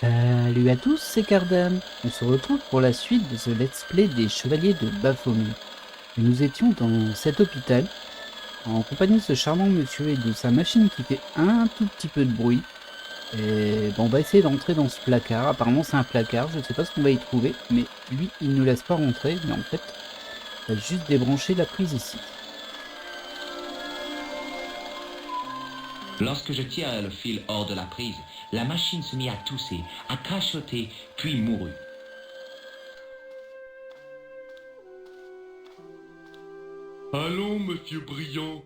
Salut à tous, c'est Cardan. On se retrouve pour la suite de ce let's play des Chevaliers de Baphomet. Nous étions dans cet hôpital, en compagnie de ce charmant monsieur et de sa machine qui fait un tout petit peu de bruit. Et bon, on va essayer d'entrer dans ce placard. Apparemment c'est un placard, je ne sais pas ce qu'on va y trouver, mais lui il ne nous laisse pas rentrer, mais en fait, on va juste débrancher la prise ici. Lorsque je tirai le fil hors de la prise, la machine se mit à tousser, à crachoter, puis mourut. Allons, monsieur Brillant,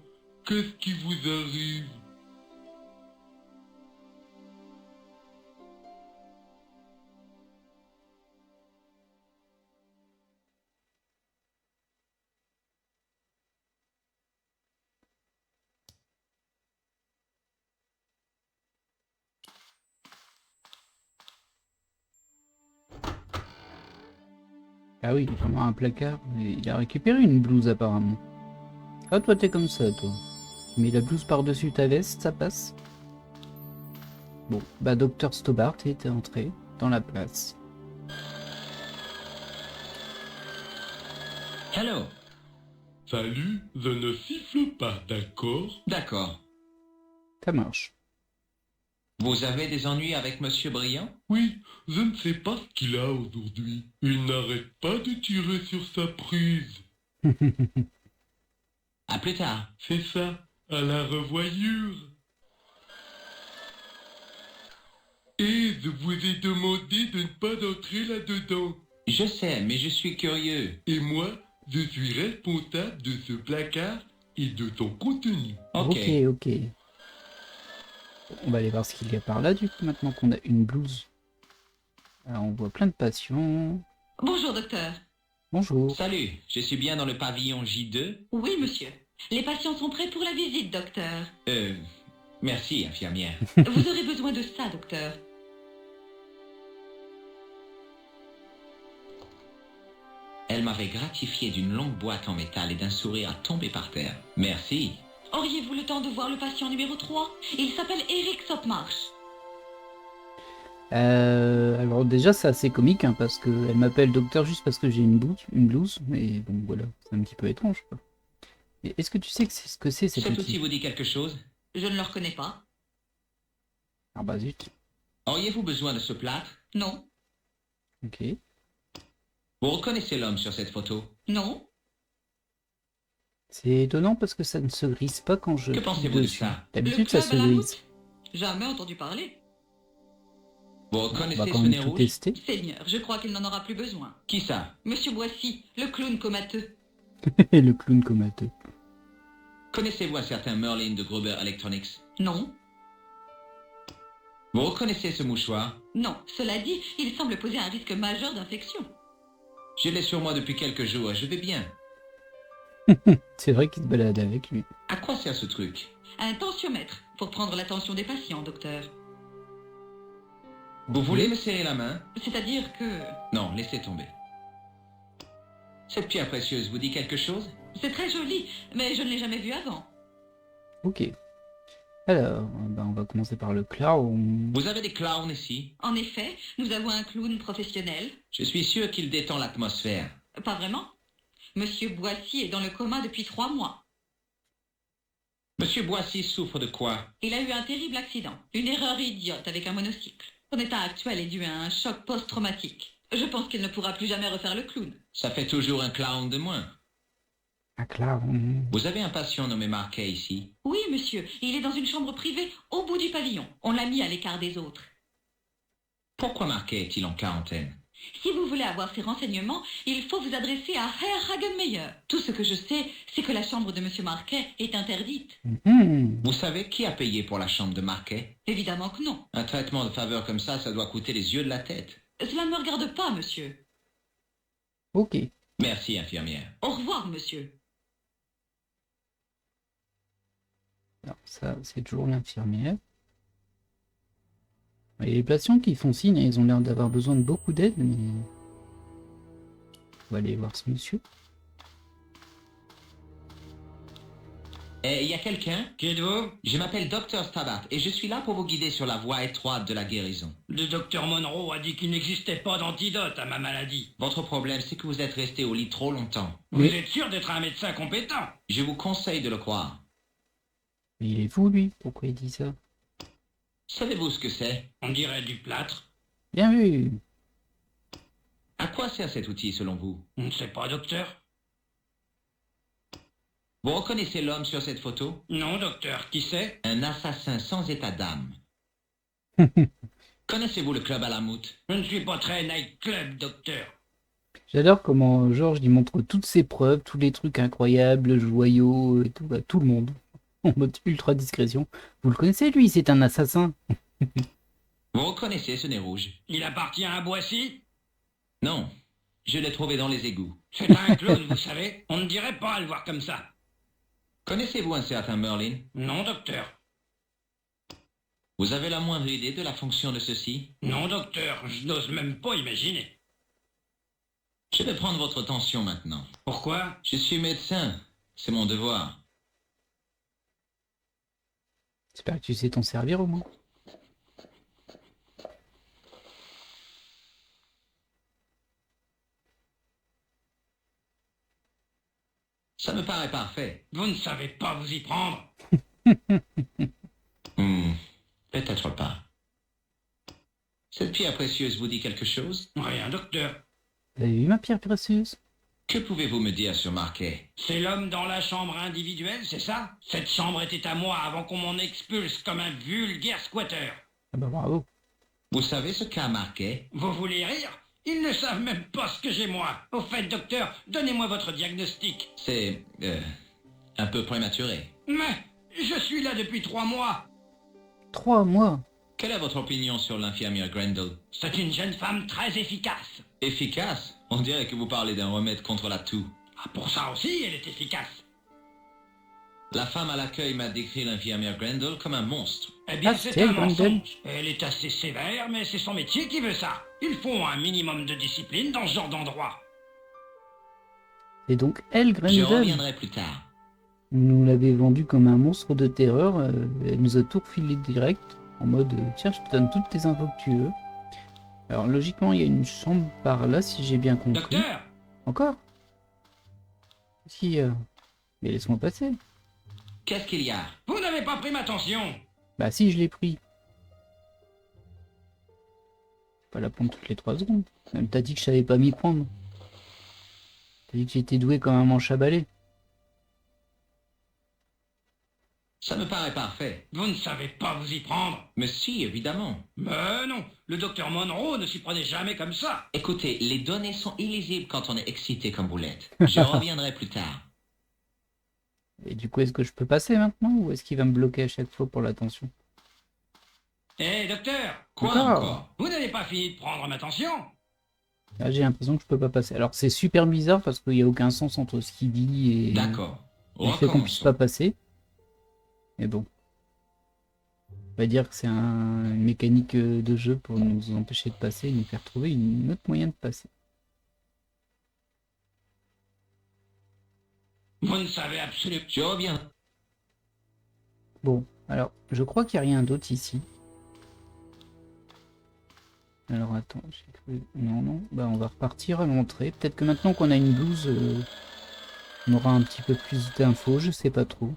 qu'est-ce qui vous arrive? Ah oui, il est vraiment un placard. Et il a récupéré une blouse apparemment. Ah toi t'es comme ça toi. Tu mets la blouse par-dessus ta veste, ça passe. Bon, bah Docteur Stobart était entré dans la place. Hello. Salut, je ne siffle pas, d'accord? D'accord. Ça marche. Vous avez des ennuis avec Monsieur Brillant? Oui, je ne sais pas ce qu'il a aujourd'hui. Il n'arrête pas de tirer sur sa prise. À plus tard. C'est ça, à la revoyure. Et je vous ai demandé de ne pas entrer là-dedans. Je sais, mais je suis curieux. Et moi, je suis responsable de ce placard et de son contenu. Ok. Ok. On va aller voir ce qu'il y a par là du coup maintenant qu'on a une blouse. Alors on voit plein de patients. Bonjour, docteur. Bonjour. Salut, je suis bien dans le pavillon J2? Oui, monsieur. Les patients sont prêts pour la visite, docteur. Merci, infirmière. Vous aurez besoin de ça, docteur. Elle m'avait gratifié d'une longue boîte en métal et d'un sourire à tomber par terre. Merci. Auriez-vous le temps de voir le patient numéro 3? Il s'appelle Eric Sopmarch. Alors déjà c'est assez comique hein, parce qu'elle m'appelle docteur juste parce que j'ai une blouse, mais bon voilà, c'est un petit peu étrange quoi. Et est-ce que tu sais que c'est ce que c'est cet Cet outil? outil vous dit quelque chose? Je ne le reconnais pas. Ah bah zut. Auriez-vous besoin de ce plâtre? Non. Ok. Vous reconnaissez l'homme sur cette photo? Non. C'est étonnant parce que ça ne se grise pas quand je Que clique pensez-vous de dessus. ça? Le D'habitude ça club se à la grise. voûte? Jamais entendu parler. Vous On va reconnaissez quand ce même nez tout rouge? tester. Seigneur, je crois qu'il n'en aura plus besoin. Qui ça? Monsieur Boissy, le clown comateux. Le clown comateux. Connaissez-vous un certain Merlin de Gruber Electronics? Non. Vous reconnaissez ce mouchoir? Non. Cela dit, il semble poser un risque majeur d'infection. Je l'ai sur moi depuis quelques jours et je vais bien. C'est vrai qu'il se balade avec lui. À quoi sert ce truc? Un tensiomètre, pour prendre la tension des patients, docteur. Vous voulez me serrer la main? C'est-à-dire que... Non, laissez tomber. Cette pierre précieuse vous dit quelque chose? C'est très joli, mais je ne l'ai jamais vu avant. Ok. Alors, ben, on va commencer par le clown. Vous avez des clowns ici? En effet, nous avons un clown professionnel. Je suis sûr qu'il détend l'atmosphère. Pas vraiment. Monsieur Boissy est dans le coma depuis 3 mois. Monsieur Boissy souffre de quoi? Il a eu un terrible accident, une erreur idiote avec un monocycle. Son état actuel est dû à un choc post-traumatique. Je pense qu'il ne pourra plus jamais refaire le clown. Ça fait toujours un clown de moins. Un clown. Vous avez un patient nommé Marquet ici? Oui, monsieur, il est dans une chambre privée au bout du pavillon. On l'a mis à l'écart des autres. Pourquoi Marquet est-il en quarantaine? Si vous voulez avoir ces renseignements, il faut vous adresser à Herr Hagenmeyer. Tout ce que je sais, c'est que la chambre de monsieur Marquet est interdite. Mhm. Vous savez qui a payé pour la chambre de Marquet? Évidemment que non. Un traitement de faveur comme ça doit coûter les yeux de la tête. Cela ne me regarde pas, monsieur. Ok. Merci, infirmière. Au revoir, monsieur. Alors ça, c'est toujours l'infirmière. Et les patients qui font signe, ils ont l'air d'avoir besoin de beaucoup d'aide, mais... On va aller voir ce monsieur. Eh, y a quelqu'un? Qui êtes-vous? Je m'appelle Dr. Stabart et je suis là pour vous guider sur la voie étroite de la guérison. Le docteur Monroe a dit qu'il n'existait pas d'antidote à ma maladie. Votre problème, c'est que vous êtes resté au lit trop longtemps. Vous Mais- êtes sûr d'être un médecin compétent? Je vous conseille de le croire. Mais il est fou, lui. Pourquoi il dit ça? Savez-vous ce que c'est? On dirait du plâtre. Bien vu. À quoi sert cet outil selon vous? On ne sait pas, docteur. Vous reconnaissez l'homme sur cette photo? Non, docteur. Qui c'est? Un assassin sans état d'âme. Connaissez-vous le club à la moute? Je ne suis pas très nightclub, docteur. J'adore comment Georges il montre toutes ses preuves, tous les trucs incroyables, joyaux et tout, à tout le monde. En mode ultra discrétion. Vous le connaissez, lui, c'est un assassin. Vous reconnaissez ce nez rouge? Il appartient à Boissy? Non. Je l'ai trouvé dans les égouts. C'est un clown, vous savez. On ne dirait pas le voir comme ça. Connaissez-vous un certain Merlin? Non, docteur. Vous avez la moindre idée de la fonction de ceci? Non, docteur. Je n'ose même pas imaginer. Je vais prendre votre tension maintenant. Pourquoi? Je suis médecin. C'est mon devoir. J'espère que tu sais t'en servir au moins. Ça me paraît parfait. Vous ne savez pas vous y prendre. Peut-être pas. Cette pierre précieuse vous dit quelque chose? Rien, docteur. Vous avez vu ma pierre précieuse? Que pouvez-vous me dire sur Marquet? C'est l'homme dans la chambre individuelle, c'est ça? Cette chambre était à moi avant qu'on m'en expulse comme un vulgaire squatter. Ah bah bravo. Vous savez ce qu'a Marquet? Vous voulez rire? Ils ne savent même pas ce que j'ai moi. Au fait, docteur, donnez-moi votre diagnostic. C'est... un peu prématuré. Mais je suis là depuis 3 mois. 3 mois. Quelle est votre opinion sur l'infirmière Grendel? C'est une jeune femme très efficace. Efficace? On dirait que vous parlez d'un remède contre la toux. Ah, pour ça aussi, elle est efficace. La femme à l'accueil m'a décrit l'infirmière Grendel comme un monstre. Eh bien, Ah, c'est c'est un Grendel. mensonge. Elle est assez sévère, mais c'est son métier qui veut ça. Il faut un minimum de discipline dans ce genre d'endroit. Et donc, elle, Je Grendel, reviendrai plus tard. nous l'avait vendu comme un monstre de terreur. Elle nous a tout refilé direct. En mode, tiens, je te donne toutes tes infos que tu veux. Alors, logiquement, il y a une chambre par là, si j'ai bien compris. Docteur, Encore? Si, mais laisse-moi passer. Qu'est-ce qu'il y a? vous n'avez pas pris ma tension. Bah si, je l'ai pris. Pas la prendre toutes les 3 secondes. Même t'as dit que je savais pas m'y prendre. T'as dit que j'étais doué comme un manche à balai. Ça me paraît parfait. Vous ne savez pas vous y prendre. Mais si, évidemment. Mais non, le docteur Monroe ne s'y prenait jamais comme ça. Écoutez, les données sont illisibles quand on est excité comme vous l'êtes. Je reviendrai plus tard. Et du coup, est-ce que je peux passer maintenant ou est-ce qu'il va me bloquer à chaque fois pour l'attention? Eh, docteur, Quoi Encore encore? vous n'avez pas fini de prendre ma tension. Là, j'ai l'impression que je peux pas passer. Alors, c'est super bizarre parce qu'il n'y a aucun sens entre ce qu'il dit et D'accord. le fait qu'on puisse Recommençons. pas passer. Mais bon. On va dire que c'est une mécanique de jeu pour nous empêcher de passer et nous faire trouver une autre moyen de passer. Vous ne savez absolument... Je reviens. Bon, alors, je crois qu'il n'y a rien d'autre ici. Alors, attends, j'ai cru... Non, non, bah on va repartir à l'entrée. Peut-être que maintenant qu'on a une blouse, on aura un petit peu plus d'infos, je sais pas trop.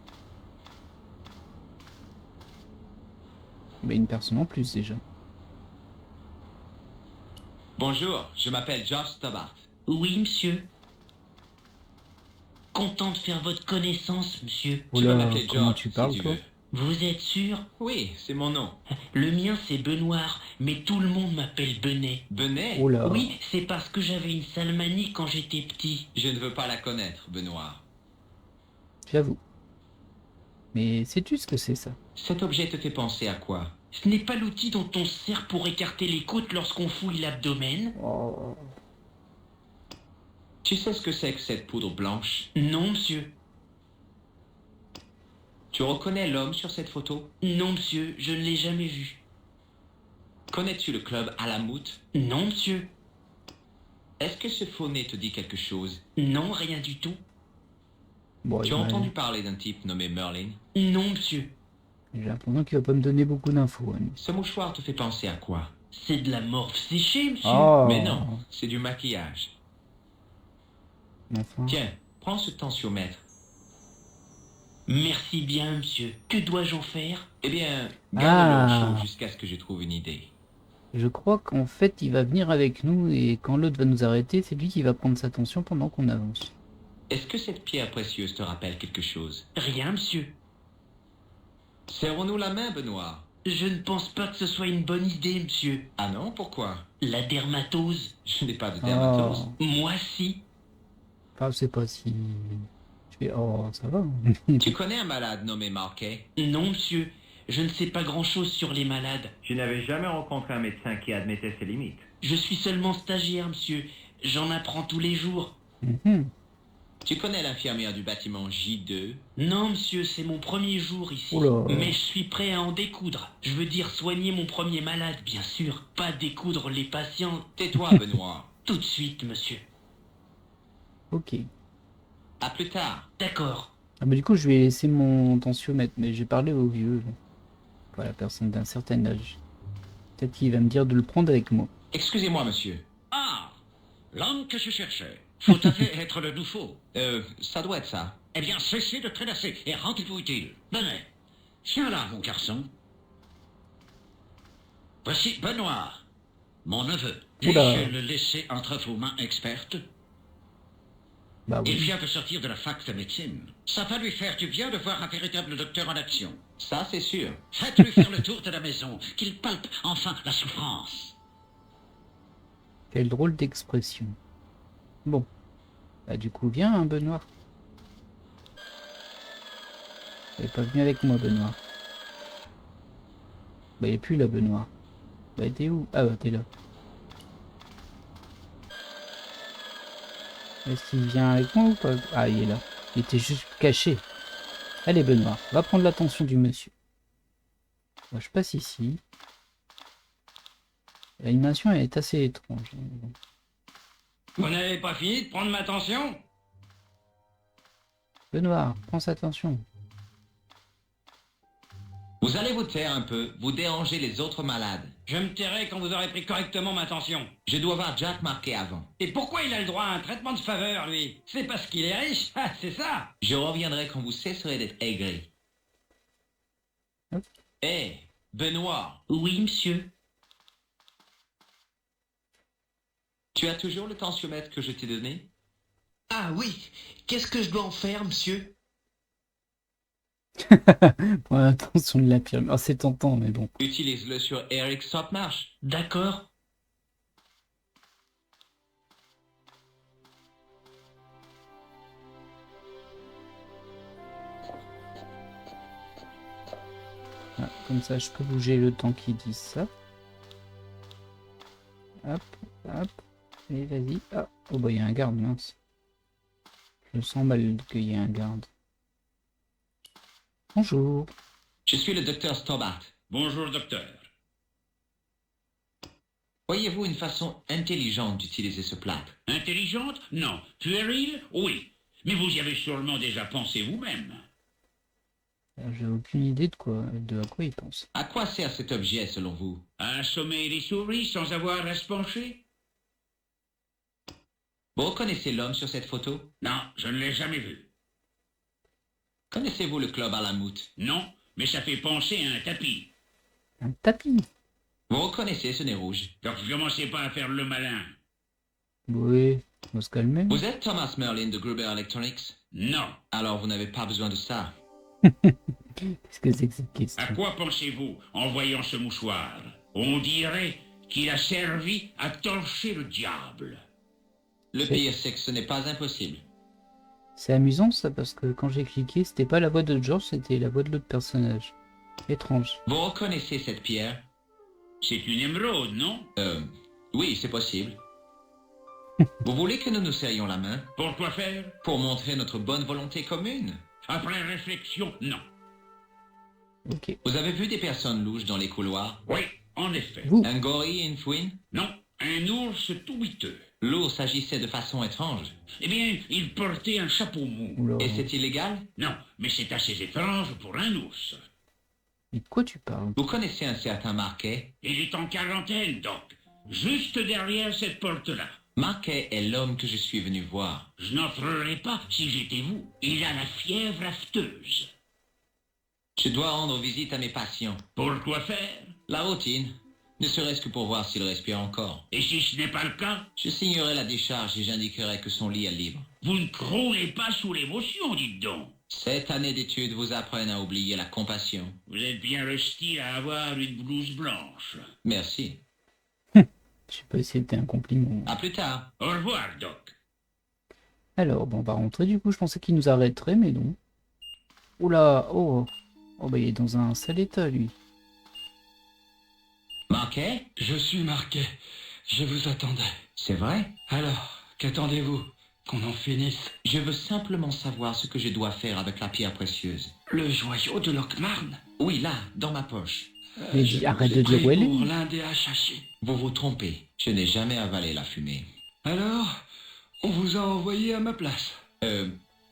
Mais une personne en plus, déjà. Bonjour, je m'appelle George Stobart. Oui, monsieur. Content de faire votre connaissance, monsieur. Tu Oh vas là, m'appeler comment George, tu si parles, tu toi? veux. Vous êtes sûr? Oui, c'est mon nom. Le mien, c'est Benoît, mais tout le monde m'appelle Benet. Benet? Oh là. Oui, c'est parce que j'avais une sale manie quand j'étais petit. Je ne veux pas la connaître, Benoît. J'avoue. Mais sais-tu ce que c'est, ça? Cet objet te fait penser à quoi? Ce n'est pas l'outil dont on se sert pour écarter les côtes lorsqu'on fouille l'abdomen? Oh. Tu sais ce que c'est que cette poudre blanche? Non, monsieur. Tu reconnais l'homme sur cette photo? Non, monsieur, je ne l'ai jamais vu. Connais-tu le club à la moute? Non, monsieur. Est-ce que ce faux nez te dit quelque chose? Non, rien du tout. Bon, Tu as entendu parler d'un type nommé Merlin? Non, monsieur. j'ai l'impression qu'il va pas me donner beaucoup d'infos. Hein. Ce mouchoir te fait penser à quoi? C'est de la morphe séchée, monsieur. Oh. Mais non, c'est du maquillage. Enfin. Tiens, prends ce tensiomètre. Merci bien, monsieur. Que dois-je en faire? Eh bien, garde-le au Ah. chaud jusqu'à ce que je trouve une idée. Je crois qu'en fait, il va venir avec nous et quand l'autre va nous arrêter, c'est lui qui va prendre sa tension pendant qu'on avance. Est-ce que cette pierre précieuse te rappelle quelque chose? Rien, monsieur. Serrons-nous la main, Benoît. Je ne pense pas que ce soit une bonne idée, monsieur. Ah non, pourquoi? La dermatose. Je n'ai pas de dermatose. Oh. Moi, si. Enfin, je sais pas si... Je fais... Oh, ça va. Tu connais un malade nommé Marquet? Non, monsieur. Je ne sais pas grand-chose sur les malades. Je n'avais jamais rencontré un médecin qui admettait ses limites. Je suis seulement stagiaire, monsieur. J'en apprends tous les jours. Mhm. Tu connais l'infirmière du bâtiment J2? Non, monsieur, c'est mon premier jour ici. Oula. Mais je suis prêt à en découdre. Je veux dire soigner mon premier malade, bien sûr. Pas découdre les patients. Tais-toi, Benoît. Tout de suite, monsieur. Ok. À plus tard. D'accord. Ah bah du coup, je vais laisser mon tensiomètre, mais j'ai parlé au vieux. Voilà, personne d'un certain âge. Peut-être qu'il va me dire de le prendre avec moi. Excusez-moi, monsieur. Ah, l'homme que je cherchais. Faut à fait être le nouveau. Ça doit être ça. Eh bien, cessez de traînasser et rendez-vous utile. Venez. Viens là, mon garçon. Voici Benoît, mon neveu. Oula. Puis-je le laisser entre vos mains expertes? Bah Il oui. vient de sortir de la fac de médecine. Ça va lui faire du bien de voir un véritable docteur en action. Ça, c'est sûr. Faites-lui faire le tour de la maison, qu'il palpe enfin la souffrance. Quelle drôle d'expression. Bon. Bah du coup, viens, hein, Benoît. Il est pas venu avec moi, Benoît. Bah il est plus là, Benoît. Bah t'es où? Ah bah t'es là. Est-ce qu'il vient avec moi ou pas? Ah, il est là. Il était juste caché. Allez, Benoît, va prendre l'attention du monsieur. Moi, je passe ici. L'animation est assez étrange. Vous n'avez pas fini de prendre ma tension? Benoît, prends sa attention. Vous allez vous taire un peu. Vous dérangez les autres malades. Je me tairai quand vous aurez pris correctement ma tension. Je dois voir Jack Marquet avant. Et pourquoi il a le droit à un traitement de faveur, lui? C'est parce qu'il est riche? Ah, c'est ça? Je reviendrai quand vous cesserez d'être aigri. Ok. Hé, Benoît, Oui, monsieur. tu as toujours le tensiomètre que je t'ai donné? Ah oui. Qu'est-ce que je dois en faire, monsieur? Prends l'attention de l'infirmière. Oh, c'est tentant, mais bon. Utilise-le sur Eric Stopmarsh. D'accord. Ah, comme ça, je peux bouger le temps qu'il dit ça. Hop, hop. Allez, vas-y. Ah. Oh, bah, il y a un garde, mince. Je sens mal qu'il y ait un garde. Bonjour. Je suis le docteur Stobart. Bonjour, docteur. Voyez-vous une façon intelligente d'utiliser ce plâtre? Intelligente? Non. Puérile? Oui. Mais vous y avez sûrement déjà pensé vous-même. J'ai aucune idée de à quoi il pense. À quoi sert cet objet selon vous? À assommer les souris sans avoir à se pencher? Vous reconnaissez l'homme sur cette photo? Non, je ne l'ai jamais vu. Connaissez-vous le club à la moute? Non, mais ça fait penser à un tapis. Un tapis. Vous reconnaissez ce nez rouge? Donc commencez pas à faire le malin. Oui, on va se calmer. Vous êtes Thomas Merlin de Gruber Electronics? Non. Alors vous n'avez pas besoin de ça. Qu'est-ce que c'est que cette À question? quoi pensez-vous en voyant ce mouchoir? On dirait qu'il a servi à torcher le diable. Le pire, c'est que ce n'est pas impossible. C'est amusant ça parce que quand j'ai cliqué, c'était pas la voix de George, c'était la voix de l'autre personnage. Étrange. Vous reconnaissez cette pierre? C'est une émeraude, non? Oui, c'est possible. Vous voulez que nous nous serrions la main? Pour quoi faire? Pour montrer notre bonne volonté commune? Après réflexion, non. Ok. Vous avez vu des personnes louches dans les couloirs? Oui, en effet. Vous, Un gorille et une fouine? Non, un ours tout miteux. L'ours agissait de façon étrange. Eh bien, il portait un chapeau mou. Oula. Et c'est illégal? Non, mais c'est assez étrange pour un ours. Mais de quoi tu parles? Vous connaissez un certain Marquet? Il est en quarantaine, Doc. Juste derrière cette porte-là. Marquet est l'homme que je suis venu voir. Je n'entrerai pas si j'étais vous. Il a la fièvre afteuse. Je dois rendre visite à mes patients. Pourquoi faire? La routine. Ne serait-ce que pour voir s'il respire encore. Et si ce n'est pas le cas, Je signerai la décharge et j'indiquerai que son lit est libre. vous ne croulez pas sous l'émotion, dites donc. 7 années d'études vous apprennent à oublier la compassion. Vous êtes bien le style à avoir une blouse blanche. Merci. Je sais pas si c'était un compliment. À plus tard. Au revoir, Doc. Alors, bon, on va rentrer du coup. Je pensais qu'il nous arrêterait, mais non. Oula, oh. Oh, bah il est dans un sale état, lui. Marquet? Je suis Marquet. Je vous attendais. C'est vrai? Alors, qu'attendez-vous? Qu'on en finisse? Je veux simplement savoir ce que je dois faire avec la pierre précieuse. Le joyau de Lockmarn? Oui, là, dans ma poche. Mais Je arrête vous ai de dire pris où elle est. pour l'un des Hachachi. Vous vous trompez. Je n'ai jamais avalé la fumée. Alors, on vous a envoyé à ma place.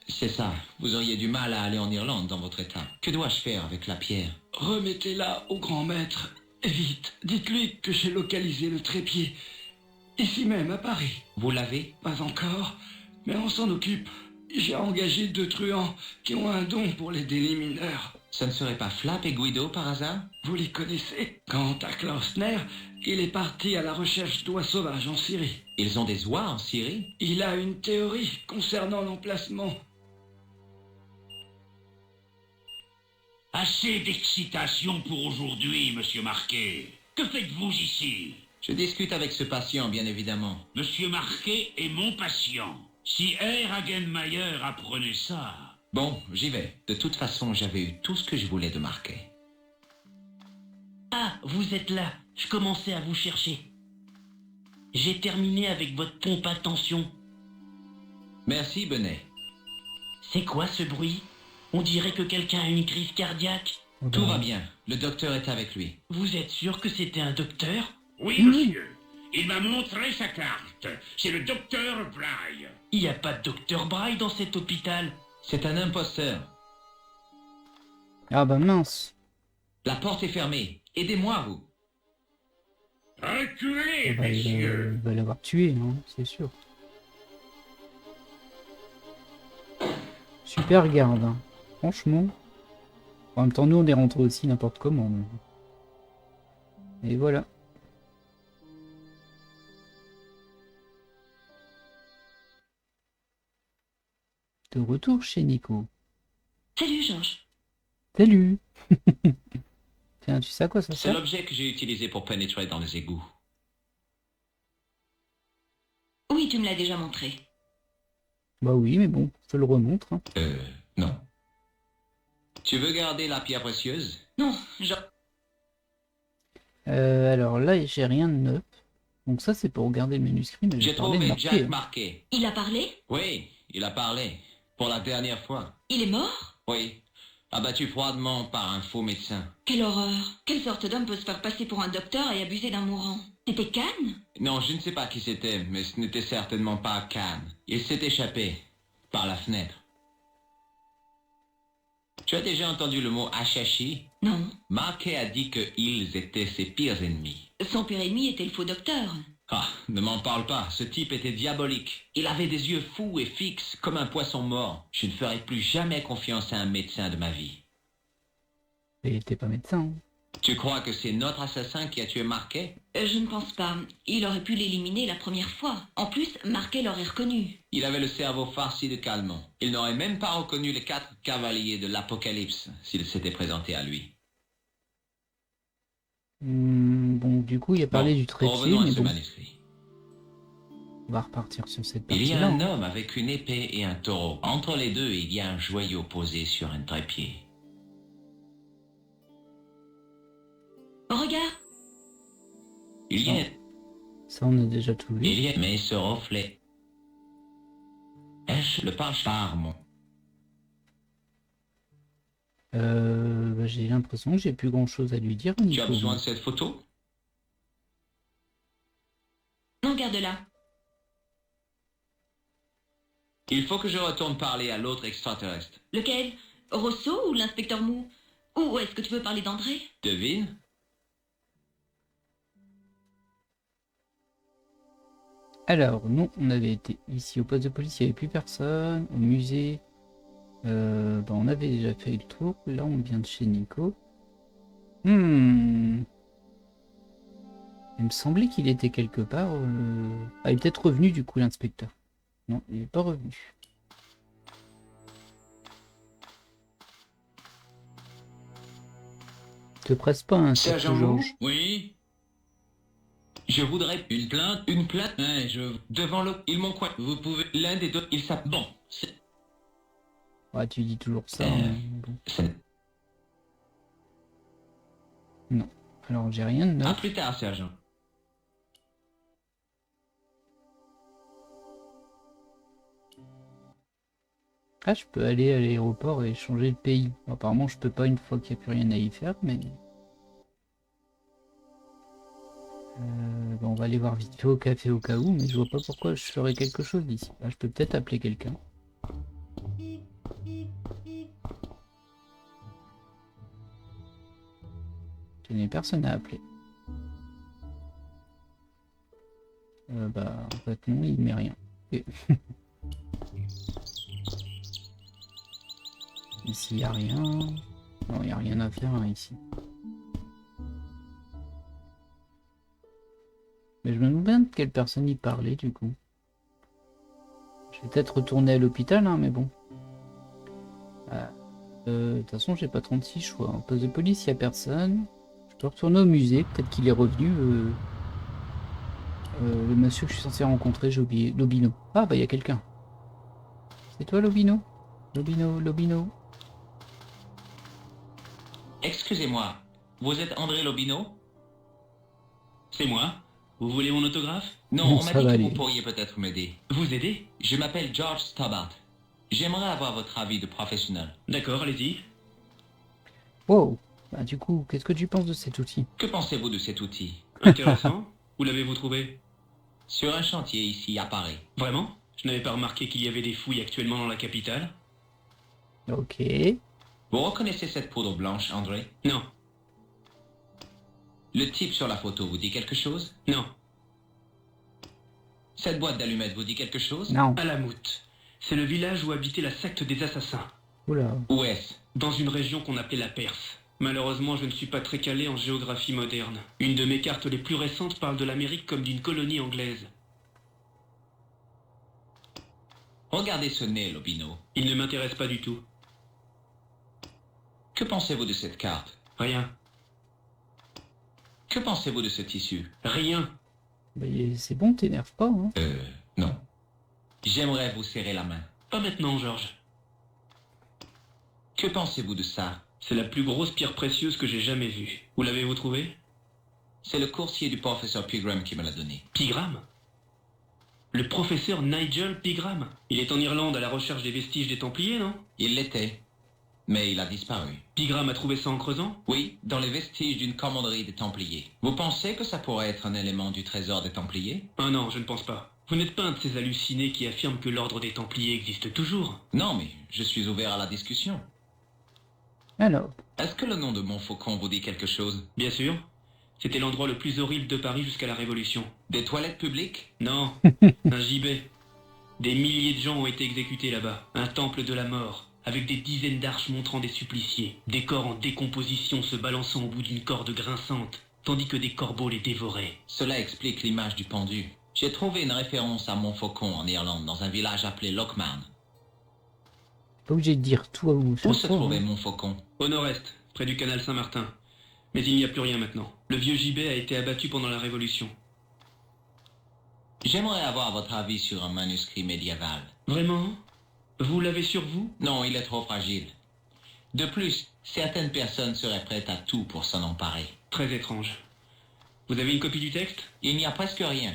C'est ça. Vous auriez du mal à aller en Irlande dans votre état. Que dois-je faire avec la pierre? Remettez-la au grand maître. Et vite, dites-lui que j'ai localisé le trépied. Ici même, à Paris. Vous l'avez? Pas encore, mais on s'en occupe. J'ai engagé 2 truands qui ont un don pour les délimineurs. Ce ne serait pas Flap et Guido par hasard? Vous les connaissez? Quant à Klausner, il est parti à la recherche d'oies sauvages en Syrie. Ils ont des oies en Syrie? Il a une théorie concernant l'emplacement. Assez d'excitation pour aujourd'hui, monsieur Marquet. Que faites-vous ici? Je discute avec ce patient, bien évidemment. Monsieur Marquet est mon patient. Si R. Hagenmayer apprenait ça... Bon, j'y vais. De toute façon, j'avais eu tout ce que je voulais de Marquet. Ah, vous êtes là. Je commençais à vous chercher. J'ai terminé avec votre pompe à tension. Merci, Benet. C'est quoi ce bruit? On dirait que quelqu'un a une crise cardiaque. Tout va bien. Le docteur est avec lui. Vous êtes sûr que c'était un docteur? Oui, monsieur. Il m'a montré sa carte. C'est le docteur Bly. Il n'y a pas de docteur Braille dans cet hôpital. C'est un imposteur. Ah bah mince. La porte est fermée. Aidez-moi, vous. Reculez, On messieurs. va l'avoir tué, hein, c'est sûr. Super garde, hein. Franchement. En même temps, nous, on est rentrés aussi n'importe comment. Et voilà. De retour chez Nico. Salut, Georges. Salut. Tiens, tu sais à quoi ça C'est sert? l'objet que j'ai utilisé pour pénétrer dans les égouts. Oui, tu me l'as déjà montré. Bah oui, mais bon, je te le remontre, hein. Non. Tu veux garder la pierre précieuse? Non, Alors là, j'ai rien de neuf. Donc ça, c'est pour regarder le manuscrit, mais J'ai je parlais de trouvé Marquet, Jack hein. Marquet. Il a parlé? Oui, il a parlé. Pour la dernière fois. Il est mort? Oui. Abattu froidement par un faux médecin. Quelle horreur! Quelle sorte d'homme peut se faire passer pour un docteur et abuser d'un mourant? C'était Cannes? Non, je ne sais pas qui c'était, mais ce n'était certainement pas Khan. Il s'est échappé. Par la fenêtre. Tu as déjà entendu le mot Hachachi? Non. Marquet a dit que ils étaient ses pires ennemis. Son pire ennemi était le faux docteur. Ah, ne m'en parle pas, ce type était diabolique. Il avait des yeux fous et fixes comme un poisson mort. Je ne ferai plus jamais confiance à un médecin de ma vie. Mais il était pas médecin, hein. Tu crois que c'est notre assassin qui a tué Marquet? Je ne pense pas. Il aurait pu l'éliminer la première fois. En plus, Marquet l'aurait reconnu. Il avait le cerveau farci de Calmont. Il n'aurait même pas reconnu les 4 cavaliers de l'Apocalypse s'il s'était présenté à lui. Bon, du coup, il a parlé Bon, du trépied, revenons à mais ce bon, manuscrit. on va repartir sur cette Il y a partie-là, un hein. homme avec une épée et un taureau. Entre les deux, il y a un joyau posé sur un trépied. Regarde! Il y a... Ça, on a déjà tout vu. Il y a... Mais ce reflet... Est-ce le Parmont? Bah, j'ai l'impression que j'ai plus grand-chose à lui dire, Tu as Nico. besoin de cette photo? Non, garde-la. Il faut que je retourne parler à l'autre extraterrestre. Lequel? Rosso ou l'inspecteur Mou? Ou est-ce que tu veux parler d'André? Devine? Alors, nous, on avait été ici au poste de police, il n'y avait plus personne. Au musée, on avait déjà fait le tour. Là, on vient de chez Nico. Il me semblait qu'il était quelque part. Ah, il est peut-être revenu du coup, l'inspecteur. Non, il n'est pas revenu. Te presse pas, hein, C'est surtout, agent Georges. Oui. Je voudrais une plainte. Une plainte? Ouais, devant le... Ils m'ont quoi? Vous pouvez... L'un des deux, il s'appelle... Bon, c'est... Ouais, tu dis toujours ça. Euh. Hein, bon. c'est- Non. Alors, j'ai rien de À neuf. plus tard, sergent. Ah, je peux aller à l'aéroport et changer de pays. Apparemment, je peux pas une fois qu'il n'y a plus rien à y faire, mais... on va aller voir vite fait au café au cas où, mais je vois pas pourquoi je ferais quelque chose d'ici. Ah, je peux peut-être appeler quelqu'un. Je n'ai personne à appeler. En fait non, il met rien. Ok. Ici, il n'y a rien. Non, il n'y a rien à faire hein, ici. Mais je me demande bien de quelle personne il parlait du coup. Je vais peut-être retourner à l'hôpital, hein, mais bon. De toute façon, j'ai pas 36 choix. En poste de police, il n'y a personne. Je peux retourner au musée, peut-être qu'il est revenu. Le monsieur que je suis censé rencontrer, j'ai oublié. Lobino. Ah, bah il y a quelqu'un. C'est toi, Lobino? Lobino. Excusez-moi. Vous êtes André Lobino? C'est moi. Vous voulez mon autographe? Non, Non, on m'a ça dit va que aller. vous pourriez peut-être m'aider. Vous aider? Je m'appelle George Stobbart. J'aimerais avoir votre avis de professionnel. D'accord, allez-y. Wow. Bah du coup, qu'est-ce que tu penses de cet outil? Que pensez-vous de cet outil? Intéressant. Où l'avez-vous trouvé? Sur un chantier ici à Paris. Vraiment? Je n'avais pas remarqué qu'il y avait des fouilles actuellement dans la capitale. Ok. Vous reconnaissez cette poudre blanche, André? Non, Le type sur la photo vous dit quelque chose? non. Cette boîte d'allumettes vous dit quelque chose? Non. Alamout. C'est le village où habitait la secte des assassins. Oula. Où est-ce? Dans une région qu'on appelait la Perse. Malheureusement, je ne suis pas très calé en géographie moderne. Une de mes cartes les plus récentes parle de l'Amérique comme d'une colonie anglaise. Regardez ce nez, Lobino. Il ne m'intéresse pas du tout. Que pensez-vous de cette carte? Rien. Que pensez-vous de ce tissu? Rien. Bah, c'est bon, t'énerve pas. Hein. Non. J'aimerais vous serrer la main. Pas maintenant, Georges. Que pensez-vous de ça? C'est la plus grosse pierre précieuse que j'ai jamais vue. Où l'avez-vous trouvée? C'est le coursier du professeur Pigram qui me l'a donné. Pigram? Le professeur Nigel Pigram? Il est en Irlande à la recherche des vestiges des Templiers, non? Il l'était. Mais il a disparu. Pigram a trouvé ça en creusant? Oui, dans les vestiges d'une commanderie des Templiers. Vous pensez que ça pourrait être un élément du trésor des Templiers? Ah non, je ne pense pas. Vous n'êtes pas un de ces hallucinés qui affirment que l'ordre des Templiers existe toujours. Non, mais je suis ouvert à la discussion. Alors, Est-ce que le nom de Montfaucon vous dit quelque chose? Bien sûr. C'était l'endroit le plus horrible de Paris jusqu'à la Révolution. Des toilettes publiques? Non, un gibet. Des milliers de gens ont été exécutés là-bas. Un temple de la mort, avec des dizaines d'arches montrant des suppliciés. Des corps en décomposition se balançant au bout d'une corde grinçante, tandis que des corbeaux les dévoraient. Cela explique l'image du pendu. J'ai trouvé une référence à Montfaucon en Irlande, dans un village appelé Lockman. pas obligé de dire tout à vous. Où se trouvait Montfaucon? Au nord-est, près du canal Saint-Martin. Mais il n'y a plus rien maintenant. Le vieux gibet a été abattu pendant la Révolution. J'aimerais avoir votre avis sur un manuscrit médiéval. Vraiment? Vous l'avez sur vous? Non, il est trop fragile. De plus, certaines personnes seraient prêtes à tout pour s'en emparer. Très étrange. Vous avez une copie du texte? Il n'y a presque rien.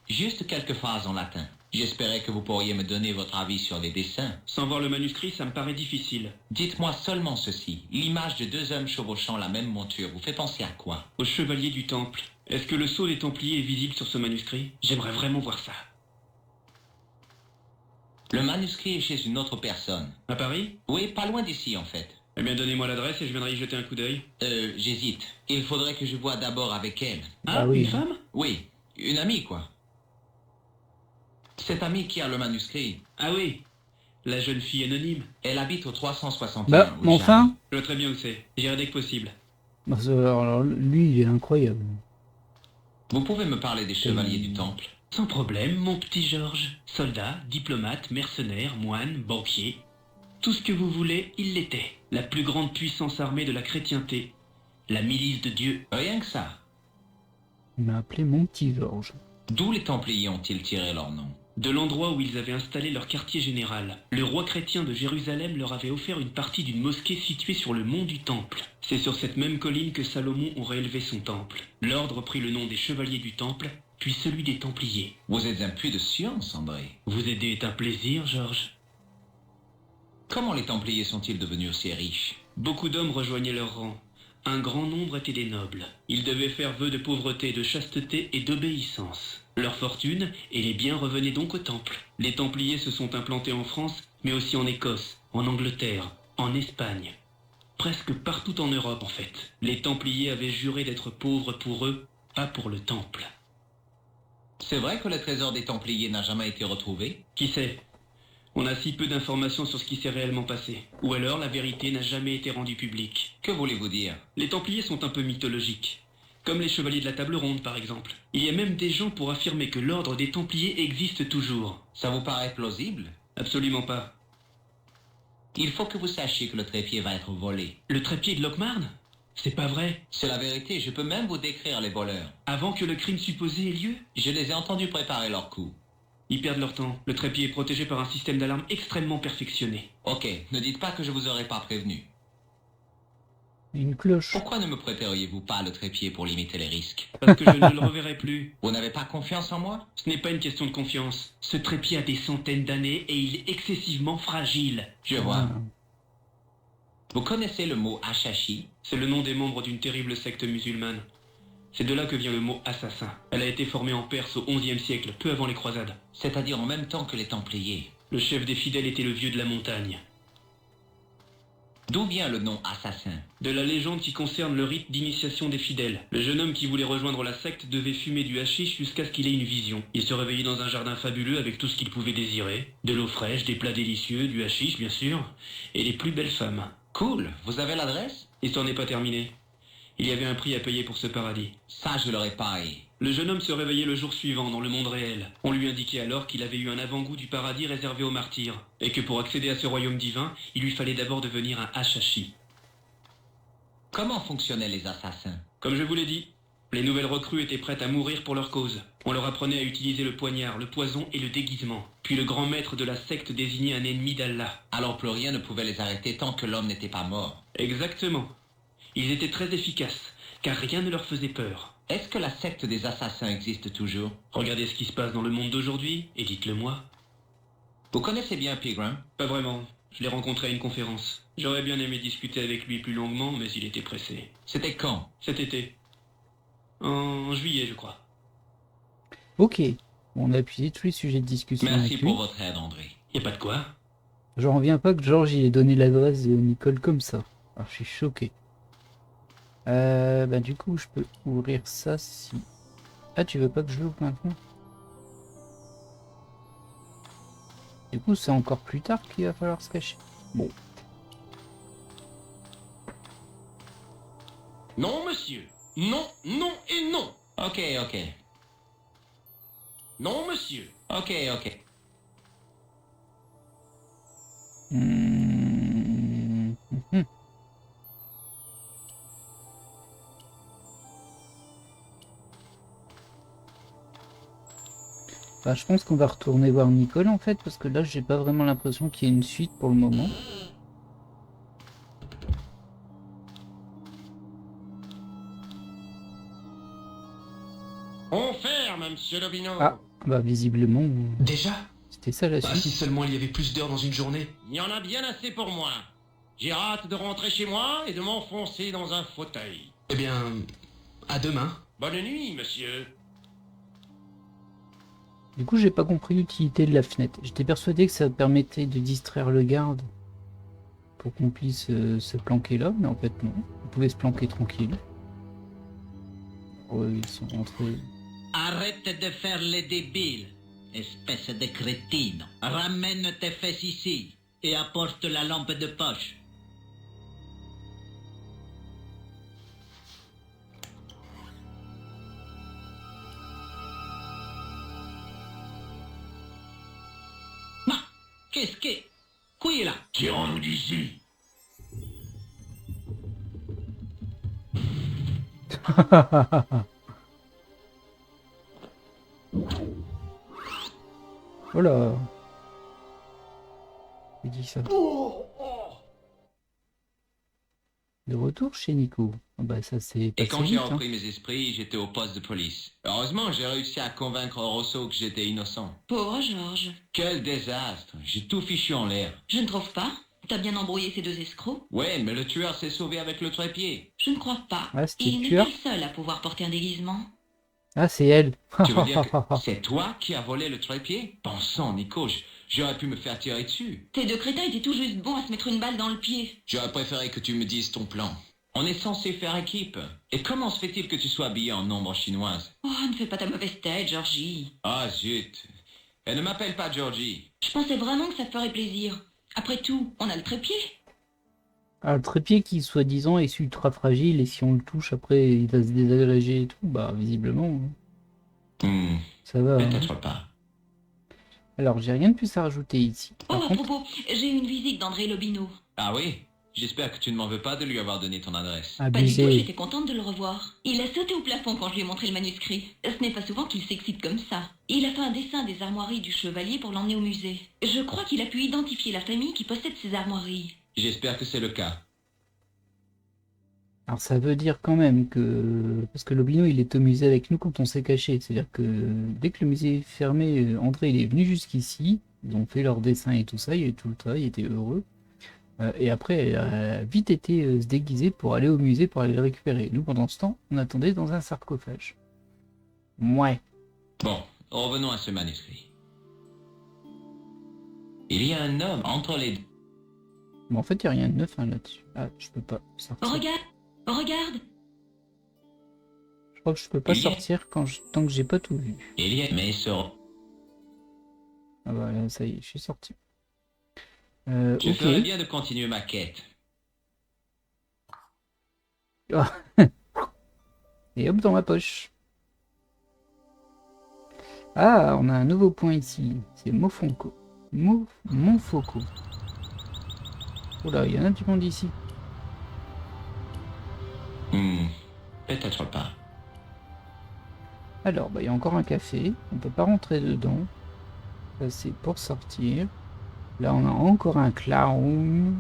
Juste quelques phrases en latin. J'espérais que vous pourriez me donner votre avis sur les dessins. Sans voir le manuscrit, ça me paraît difficile. Dites-moi seulement ceci. L'image de deux hommes chevauchant la même monture vous fait penser à quoi? Au chevalier du Temple. Est-ce que le sceau des Templiers est visible sur ce manuscrit? J'aimerais vraiment voir ça. Le manuscrit est chez une autre personne. À Paris? Oui, pas loin d'ici en fait. Eh bien, donnez-moi l'adresse et je viendrai y jeter un coup d'œil. J'hésite. Il faudrait que je voie d'abord avec elle. Ah oui. Une femme? Oui, une amie quoi. Cette amie qui a le manuscrit, Ah oui, la jeune fille anonyme. elle habite au 361. Bah, rue mais enfin. Je vois très bien où c'est. J'irai dès que possible. Bah, alors, lui, il est incroyable. Vous pouvez me parler des chevaliers du Temple? Sans problème, mon petit Georges. Soldat, diplomate, mercenaire, moine, banquier. Tout ce que vous voulez, il l'était. La plus grande puissance armée de la chrétienté. La milice de Dieu. Rien que ça. Il m'a appelé mon petit Georges. D'où les Templiers ont-ils tiré leur nom? De l'endroit où ils avaient installé leur quartier général. Le roi chrétien de Jérusalem leur avait offert une partie d'une mosquée située sur le mont du Temple. C'est sur cette même colline que Salomon aurait élevé son temple. L'ordre prit le nom des chevaliers du Temple, puis celui des Templiers. Vous êtes un puits de science, André. Vous aider est un plaisir, Georges. Comment les Templiers sont-ils devenus si riches? Beaucoup d'hommes rejoignaient leur rang. Un grand nombre étaient des nobles. Ils devaient faire vœu de pauvreté, de chasteté et d'obéissance. Leur fortune et les biens revenaient donc au temple. Les Templiers se sont implantés en France, mais aussi en Écosse, en Angleterre, en Espagne. Presque partout en Europe, en fait. Les Templiers avaient juré d'être pauvres pour eux, pas pour le temple. C'est vrai que le trésor des Templiers n'a jamais été retrouvé? Qui sait? On a si peu d'informations sur ce qui s'est réellement passé. Ou alors la vérité n'a jamais été rendue publique. Que voulez-vous dire? Les Templiers sont un peu mythologiques. Comme les chevaliers de la table ronde, par exemple. Il y a même des gens pour affirmer que l'ordre des Templiers existe toujours. Ça vous paraît plausible? Absolument pas. Il faut que vous sachiez que le trépied va être volé. Le trépied de Lockmarn? C'est pas vrai. C'est la vérité, je peux même vous décrire les voleurs. Avant que le crime supposé ait lieu? Je les ai entendus préparer leur coup. Ils perdent leur temps. Le trépied est protégé par un système d'alarme extrêmement perfectionné. Ok, ne dites pas que je vous aurais pas prévenu. Une cloche. Pourquoi ne me prêteriez-vous pas le trépied pour limiter les risques? Parce que je ne le reverrai plus. Vous n'avez pas confiance en moi? Ce n'est pas une question de confiance. Ce trépied a des centaines d'années et il est excessivement fragile. Je vois. Ah. Vous connaissez le mot Achachi? C'est le nom des membres d'une terrible secte musulmane. C'est de là que vient le mot assassin. Elle a été formée en Perse au XIe siècle, peu avant les croisades. C'est-à-dire en même temps que les Templiers. Le chef des fidèles était le vieux de la montagne. D'où vient le nom assassin? De la légende qui concerne le rite d'initiation des fidèles. Le jeune homme qui voulait rejoindre la secte devait fumer du hashish jusqu'à ce qu'il ait une vision. Il se réveillait dans un jardin fabuleux avec tout ce qu'il pouvait désirer. De l'eau fraîche, des plats délicieux, du hashish bien sûr, et les plus belles femmes. Cool, vous avez l'adresse? L'histoire n'est pas terminée. Il y avait un prix à payer pour ce paradis. Ça, je l'aurais pas. Le jeune homme se réveillait le jour suivant dans le monde réel. On lui indiquait alors qu'il avait eu un avant-goût du paradis réservé aux martyrs, et que pour accéder à ce royaume divin, il lui fallait d'abord devenir un Achachi. Comment fonctionnaient les assassins? Comme je vous l'ai dit, les nouvelles recrues étaient prêtes à mourir pour leur cause. On leur apprenait à utiliser le poignard, le poison et le déguisement. Puis le grand maître de la secte désignait un ennemi d'Allah. Alors plus rien ne pouvait les arrêter tant que l'homme n'était pas mort. Exactement. Ils étaient très efficaces, car rien ne leur faisait peur. Est-ce que la secte des assassins existe toujours? Regardez ce qui se passe dans le monde d'aujourd'hui, et dites-le moi. Vous connaissez bien Pegram? Pas vraiment. Je l'ai rencontré à une conférence. J'aurais bien aimé discuter avec lui plus longuement, mais il était pressé. C'était quand? Cet été. En juillet, je crois. Ok. On a appuyé tous les sujets de discussion Merci avec lui. pour votre aide, André. Y a pas de quoi. J'en reviens pas que Georges il ait donné l'adresse de Nicole comme ça. Alors je suis choqué. Bah du coup je peux ouvrir ça si... Ah tu veux pas que je l'ouvre maintenant? Du coup c'est encore plus tard qu'il va falloir se cacher. Bon. Non, monsieur. Non, non et non. Ok, ok. Non, monsieur. Ok, ok. Mhm. Bah, je pense qu'on va retourner voir Nicole en fait, parce que là j'ai pas vraiment l'impression qu'il y ait une suite pour le moment. On ferme, monsieur Lobino. Ah, bah visiblement, Déjà? c'était ça la Ah, si suite. seulement il y avait plus d'heures dans une journée. Il y en a bien assez pour moi. J'ai hâte de rentrer chez moi et de m'enfoncer dans un fauteuil. Eh bien, à demain. Bonne nuit, monsieur. Du coup, j'ai pas compris l'utilité de la fenêtre. J'étais persuadé que ça permettait de distraire le garde pour qu'on puisse se planquer là, mais en fait non. On pouvait se planquer tranquille. Ouais, ils sont entrés. Arrête de faire les débiles, espèce de crétine. Ramène tes fesses ici et apporte la lampe de poche. Ma, qu'est-ce que... Qui est là? Tirons-nous d'ici. Oh là. Qui dit ça? De retour chez Nico. Ah bah ça c'est Et passé quand j'ai vite, hein. repris mes esprits, j'étais au poste de police. Heureusement, j'ai réussi à convaincre Rosso que j'étais innocent. Pauvre Georges. Quel désastre! J'ai tout fichu en l'air. Je ne trouve pas. T'as bien embrouillé ces deux escrocs? Ouais, mais le tueur s'est sauvé avec le trépied. Je ne crois pas. Ah, c'était Il le n'est tueur? pas le seul à pouvoir porter un déguisement. Ah c'est elle. Tu veux dire que c'est toi qui as volé le trépied? Bon sang, Nico, j'aurais pu me faire tirer dessus. Tes deux crétins étaient tout juste bons à se mettre une balle dans le pied. J'aurais préféré que tu me dises ton plan. On est censé faire équipe. Et comment se fait-il que tu sois habillé en ombre chinoise? Oh, ne fais pas ta mauvaise tête, Georgie. Ah zut. Elle ne m'appelle pas Georgie. Je pensais vraiment que ça te ferait plaisir. Après tout, on a le trépied. Ah, le trépied qui soi-disant est ultra fragile et si on le touche après il va se désagréger et tout, bah visiblement ça va. Hein. Peut-être pas. Alors j'ai rien de plus à rajouter ici. Oh, Par à contre, propos, j'ai eu une visite d'André Lobineau. Ah oui? J'espère que tu ne m'en veux pas de lui avoir donné ton adresse. Pas du tout, abusé. j'étais contente de le revoir. Il a sauté au plafond quand je lui ai montré le manuscrit. Ce n'est pas souvent qu'il s'excite comme ça. Il a fait un dessin des armoiries du chevalier pour l'emmener au musée. Je crois qu'il a pu identifier la famille qui possède ces armoiries. J'espère que c'est le cas. Alors ça veut dire quand même que... Parce que Lobino il est au musée avec nous quand on s'est caché. C'est-à-dire que dès que le musée est fermé, André il est venu jusqu'ici. Ils ont fait leur dessin et tout ça, il est tout le temps, il était heureux. Et après, elle a vite été se déguiser pour aller au musée pour aller le récupérer. Nous, pendant ce temps, on attendait dans un sarcophage. Ouais. Bon, revenons à ce manuscrit. Il y a un homme entre les deux. Mais en fait, il n'y a rien de neuf hein, là-dessus. Ah, je peux pas sortir. Regarde, regarde. Je crois que je peux pas Il y a- sortir tant que j'ai pas tout vu. Il y a... Mais sur... Ah bah là, ça y est, je suis sorti. Je Ok. ferais bien de continuer ma quête. Et hop, dans ma poche. Ah, on a un nouveau point ici. C'est Mofonco. Montfaucon. Oula, il y en a du monde ici. Peut-être pas. Alors, bah, il y a encore un café. On peut pas rentrer dedans. Ça, c'est pour sortir. Là, on a encore un clown.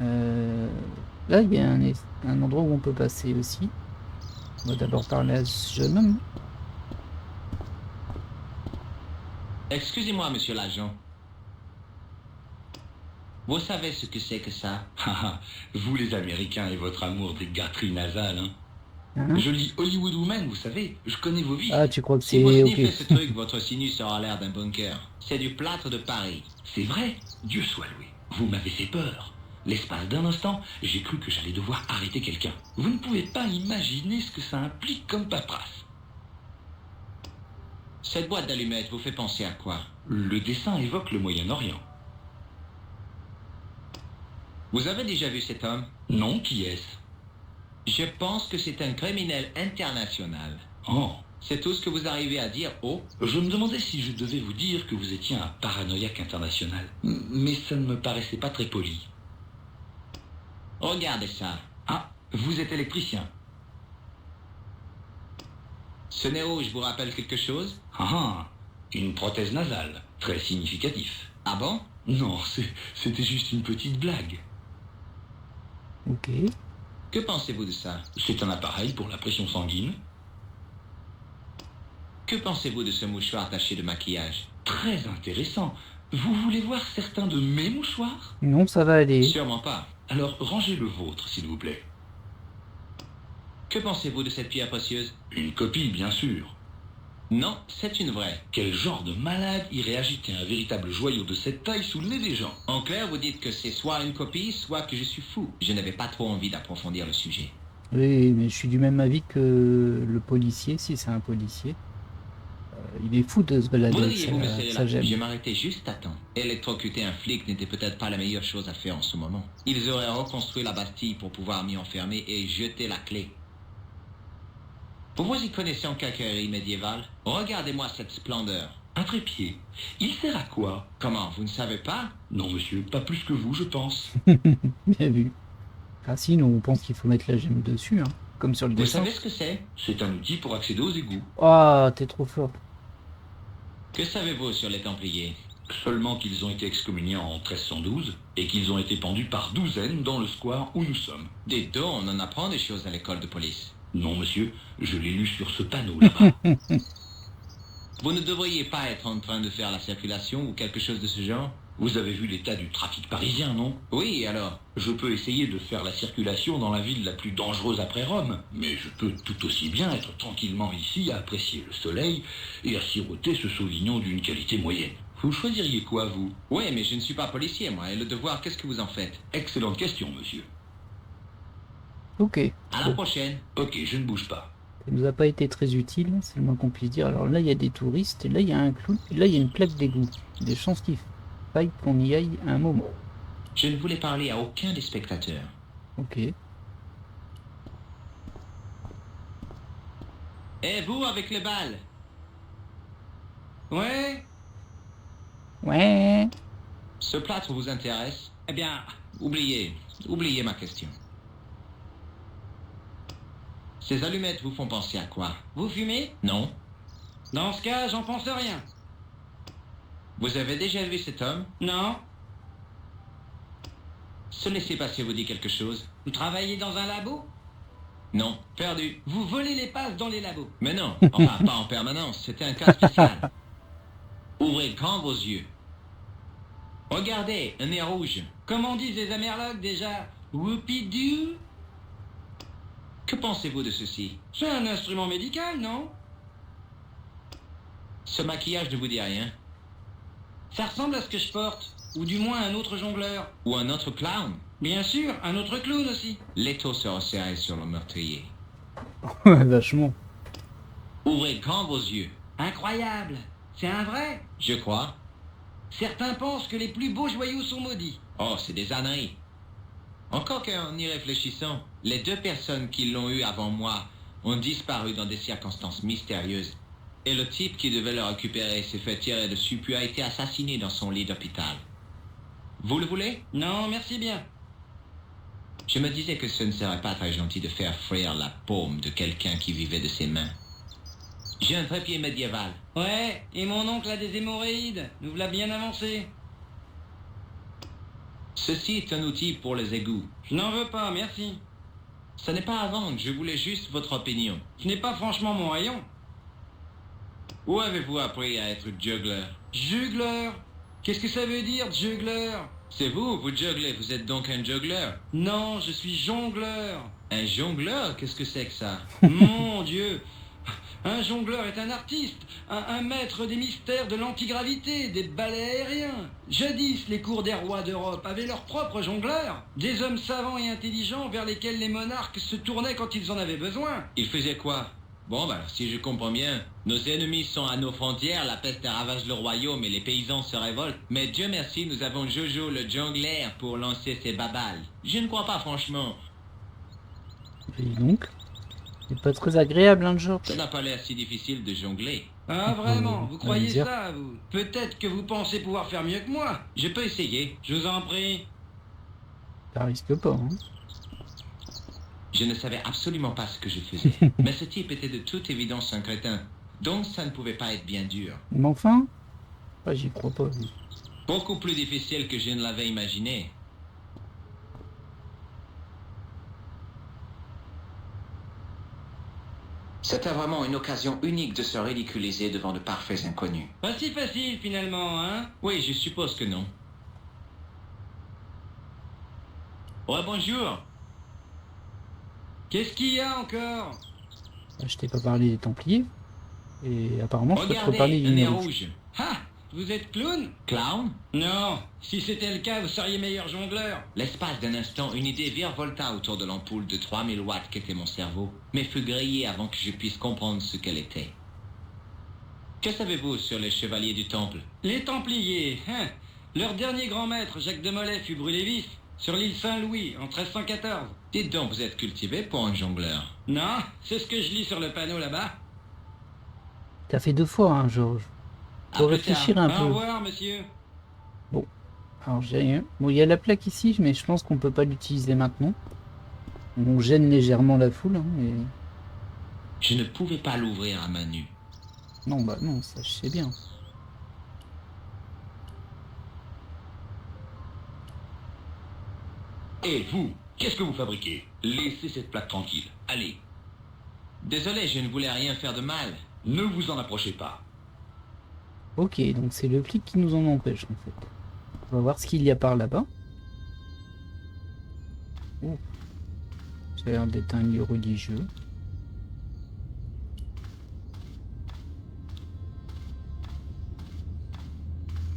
Là, il y a un endroit où on peut passer aussi. On va d'abord parler à ce jeune homme. Excusez-moi, monsieur l'agent. Vous savez ce que c'est que ça? Vous les Américains et votre amour des gâteries nasales, hein. Hein Je lis Hollywood Woman, vous savez, je connais vos vies. Ah, tu crois que Si vous c'est... sniffez Ok. ce truc, votre sinus aura l'air d'un bunker. C'est du plâtre de Paris. C'est vrai, Dieu soit loué. Vous m'avez fait peur. L'espace d'un instant, j'ai cru que j'allais devoir arrêter quelqu'un. Vous ne pouvez pas imaginer ce que ça implique comme paperasse. Cette boîte d'allumettes vous fait penser à quoi? Le dessin évoque le Moyen-Orient. Vous avez déjà vu cet homme? Non, qui est-ce? Je pense que c'est un criminel international. Oh, C'est tout ce que vous arrivez à dire, oh? je me demandais si je devais vous dire que vous étiez un paranoïaque international. Mais ça ne me paraissait pas très poli. Regardez ça. Ah, vous êtes électricien. Ce nez rouge vous rappelle quelque chose? Ah, une prothèse nasale, très significatif. Ah bon? Non, c'était juste une petite blague. Ok. Que pensez-vous de ça? C'est un appareil pour la pression sanguine. Que pensez-vous de ce mouchoir taché de maquillage? Très intéressant. Vous voulez voir certains de mes mouchoirs? Non, ça va aller. Sûrement pas. Alors rangez le vôtre, s'il vous plaît. Que pensez-vous de cette pierre précieuse? Une copie, bien sûr. Non, c'est une vraie. Quel genre de malade irait agiter un véritable joyau de cette taille sous le nez des gens? En clair, vous dites que c'est soit une copie, soit que je suis fou. Je n'avais pas trop envie d'approfondir le sujet. Oui, mais je suis du même avis que le policier, si c'est un policier. Il est fou de se balader avec Voudriez-vous me serrer sa la... gemme. Je m'arrêtais juste à temps. Électrocuter un flic n'était peut-être pas la meilleure chose à faire en ce moment. Ils auraient reconstruit la Bastille pour pouvoir m'y enfermer et jeter la clé. Vous y connaissez en quincaillerie médiévale? Regardez-moi cette splendeur. Un trépied. Il sert à quoi? Comment, vous ne savez pas? Non, monsieur, pas plus que vous, je pense. Bien vu. Ah si, nous on pense qu'il faut mettre la gemme dessus, hein, comme sur le Vous dessin. savez ce que c'est? C'est un outil pour accéder aux égouts. Oh, t'es trop fort. Que savez-vous sur les Templiers? Seulement qu'ils ont été excommuniés en 1312 et qu'ils ont été pendus par douzaines dans le square où nous sommes. Des dos, on en apprend des choses à l'école de police. Non, monsieur, je l'ai lu sur ce panneau là-bas. Vous ne devriez pas être en train de faire la circulation ou quelque chose de ce genre? Vous avez vu l'état du trafic parisien, non? Oui, alors? Je peux essayer de faire la circulation dans la ville la plus dangereuse après Rome, mais je peux tout aussi bien être tranquillement ici à apprécier le soleil et à siroter ce sauvignon d'une qualité moyenne. Vous choisiriez quoi, vous? Oui, mais je ne suis pas policier, moi, et le devoir, qu'est-ce que vous en faites? Excellente question, monsieur. Ok. À la Bon, prochaine. Ok, je ne bouge pas. ça nous a pas été très utile, c'est le moins qu'on puisse dire. Alors là, il y a des touristes, et là, il y a un clown, et là, il y a une plaque d'égout. Des chances qu'il faille qu'on y aille à un moment. Je ne voulais parler à aucun des spectateurs. Ok. Et vous, avec les balles? Ouais? Ouais. Ce plâtre vous intéresse? Eh bien, Oubliez ma question. Ces allumettes vous font penser à quoi? vous fumez? Non? Dans ce cas, j'en pense rien. Vous avez déjà vu cet homme? Non? Ce laissez-passer vous dit quelque chose? Vous travaillez dans un labo? Non, perdu. Vous volez les passes dans les labos. Mais non, enfin pas en permanence, c'était un cas spécial. Ouvrez grand vos yeux. Regardez, un nez rouge. Comment disent les Amerlocs déjà? Whoopidoo? Que pensez-vous de ceci? C'est un instrument médical, non? Ce maquillage ne vous dit rien? Ça ressemble à ce que je porte. Ou du moins un autre jongleur. Ou un autre clown? Bien sûr, un autre clown aussi. L'étau se resserrait sur le meurtrier. Ouais, vachement. Ouvrez grand vos yeux. Incroyable. C'est un vrai. Je crois. Certains pensent que les plus beaux joyaux sont maudits. Oh, c'est des âneries. Encore qu'en y réfléchissant, les deux personnes qui l'ont eu avant moi ont disparu dans des circonstances mystérieuses. Et le type qui devait le récupérer s'est fait tirer dessus puis a été assassiné dans son lit d'hôpital. Vous le voulez? Non, merci bien. Je me disais que ce ne serait pas très gentil de faire frire la paume de quelqu'un qui vivait de ses mains. J'ai un trépied médiéval. Ouais, et mon oncle a des hémorroïdes. Nous l'a bien avancé. Ceci est un outil pour les égouts. Je n'en veux pas, merci. Ce n'est pas à vendre, je voulais juste votre opinion. Ce n'est pas franchement mon rayon. Où avez-vous appris à être juggler? Juggler. Qu'est-ce que ça veut dire, juggler? C'est vous, vous jugglez, vous êtes donc un juggler. Non, je suis jongleur. Un jongleur? Qu'est-ce que c'est que ça? Mon Dieu. Un jongleur est un artiste, un maître des mystères de l'antigravité, des ballets aériens. Jadis, les cours des rois d'Europe avaient leurs propres jongleurs, des hommes savants et intelligents vers lesquels les monarques se tournaient quand ils en avaient besoin. Il faisait quoi? Bon, ben, si je comprends bien, nos ennemis sont à nos frontières, la peste ravage le royaume et les paysans se révoltent. Mais Dieu merci, nous avons Jojo le jongleur pour lancer ses babales. Je ne crois pas, franchement. Et donc, c'est pas très agréable, hein, George. Ça n'a pas l'air si difficile de jongler. Ah vraiment, vous croyez dire. ça, vous? Peut-être que vous pensez pouvoir faire mieux que moi. Je peux essayer. Je vous en prie. Ça risque pas, hein. Je ne savais absolument pas ce que je faisais. Mais ce type était de toute évidence un crétin. Donc ça ne pouvait pas être bien dur. Mais enfin, ouais, j'y crois pas. lui. Beaucoup plus difficile que je ne l'avais imaginé. C'était vraiment une occasion unique de se ridiculiser devant de parfaits inconnus. Pas si facile finalement, hein? Oui, je suppose que non. Ouais, bonjour. Qu'est-ce qu'il y a encore? Ah, je t'ai pas parlé des Templiers. Et apparemment, je peux te Regardez, reparler le du nez nez rouge. rouge. Ah, vous êtes clown? Clown? Non, si c'était le cas, vous seriez meilleur jongleur. L'espace d'un instant, une idée virevolta autour de l'ampoule de 3000 watts qu'était mon cerveau, mais fut grillée avant que je puisse comprendre ce qu'elle était. Que savez-vous sur les chevaliers du Temple? Les Templiers, hein? Leur dernier grand maître, Jacques de Molay, fut brûlé vif sur l'île Saint-Louis en 1314. Dites donc, vous êtes cultivé pour un jongleur. Non, c'est ce que je lis sur le panneau là-bas. T'as fait 2 fois, hein, Georges. Faut À plus réfléchir tard. un Au peu. revoir, monsieur. Alors, j'ai rien. Bon, il y a la plaque ici, mais je pense qu'on peut pas l'utiliser maintenant. On gêne légèrement la foule, hein, mais... Je ne pouvais pas l'ouvrir à main nue. Non, bah non, ça je sais bien. Et vous, qu'est-ce que vous fabriquez? Laissez cette plaque tranquille. Allez, Désolé, je ne voulais rien faire de mal. ne vous en approchez pas. Ok, donc c'est le flic qui nous en empêche, en fait. On va voir ce qu'il y a par là-bas. Oh. Ça a l'air d'être un lieu religieux.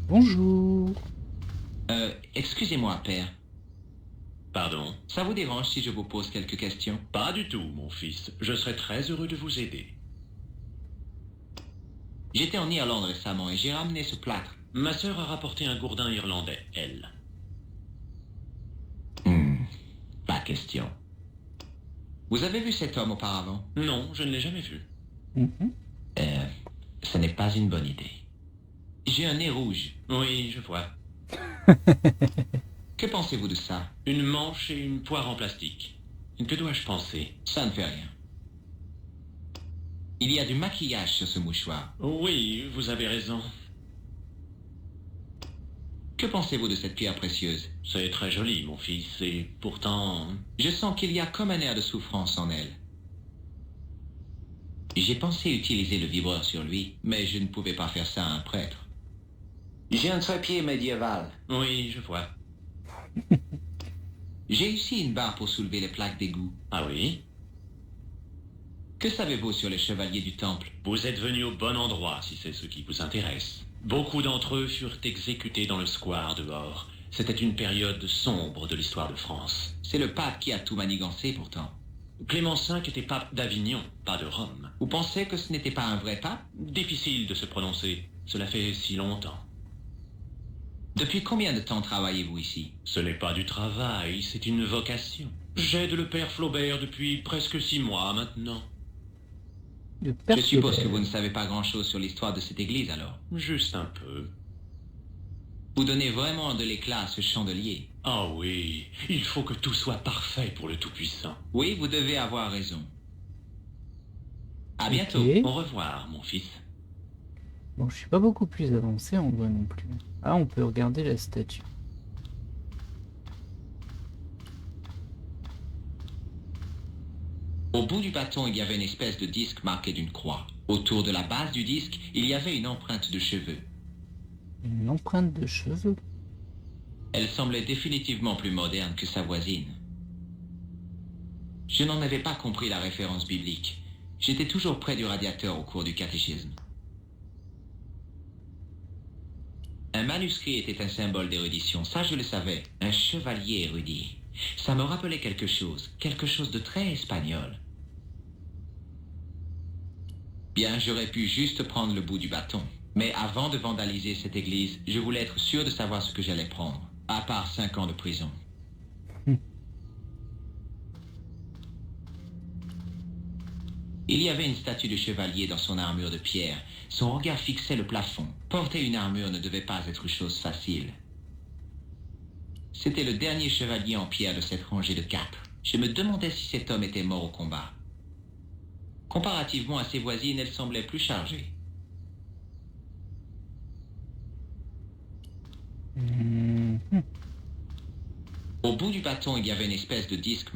Bonjour. Excusez-moi, père. Pardon? Ça vous dérange si je vous pose quelques questions? Pas du tout, mon fils. Je serai très heureux de vous aider. J'étais en Irlande récemment et j'ai ramené ce plâtre. Ma sœur a rapporté un gourdin irlandais, elle. Pas question. Vous avez vu cet homme auparavant? Non, je ne l'ai jamais vu. Mhm. Ce n'est pas une bonne idée. J'ai un nez rouge. Oui, je vois. Que pensez-vous de ça? Une manche et une poire en plastique. Que dois-je penser? Ça ne fait rien. Il y a du maquillage sur ce mouchoir. Oui, vous avez raison. Que pensez-vous de cette pierre précieuse? C'est très joli, mon fils, et pourtant... Je sens qu'il y a comme un air de souffrance en elle. J'ai pensé utiliser le vibreur sur lui, mais je ne pouvais pas faire ça à un prêtre. J'ai un trépied médiéval. Oui, je vois. J'ai ici une barre pour soulever les plaques d'égout. Ah oui? Que savez-vous sur les chevaliers du Temple? Vous êtes venu au bon endroit, si c'est ce qui vous intéresse. Beaucoup d'entre eux furent exécutés dans le square dehors. C'était une période sombre de l'histoire de France. C'est le pape qui a tout manigancé pourtant. Clément V était pape d'Avignon, pas de Rome. Vous pensez que ce n'était pas un vrai pape? Difficile de se prononcer. Cela fait si longtemps. Depuis combien de temps travaillez-vous ici? Ce n'est pas du travail, c'est une vocation. J'aide le père Flaubert depuis presque 6 mois maintenant. Le père Je suppose que Flaubert. vous ne savez pas grand-chose sur l'histoire de cette église alors. Juste un peu. Vous donnez vraiment de l'éclat à ce chandelier. Ah oui, il faut que tout soit parfait pour le Tout-Puissant. Oui, vous devez avoir raison. À bientôt. Ok. Au revoir, mon fils. Bon, je suis pas beaucoup plus avancé en vrai non plus. Ah, on peut regarder la statue. Au bout du bâton, il y avait une espèce de disque marqué d'une croix. Autour de la base du disque, il y avait une empreinte de cheveux. Une empreinte de cheveux. Elle semblait définitivement plus moderne que sa voisine. Je n'en avais pas compris la référence biblique. J'étais toujours près du radiateur au cours du catéchisme. Un manuscrit était un symbole d'érudition, ça je le savais. Un chevalier érudit. Ça me rappelait quelque chose de très espagnol. Bien, j'aurais pu juste prendre le bout du bâton. Mais avant de vandaliser cette église, je voulais être sûr de savoir ce que j'allais prendre. À part 5 ans de prison. Il y avait une statue de chevalier dans son armure de pierre. Son regard fixait le plafond. Porter une armure ne devait pas être chose facile. C'était le dernier chevalier en pierre de cette rangée de 4. Je me demandais si cet homme était mort au combat. Comparativement à ses voisines, elle semblait plus chargée. Mhm. Au bout du bâton, il y avait une espèce de disque.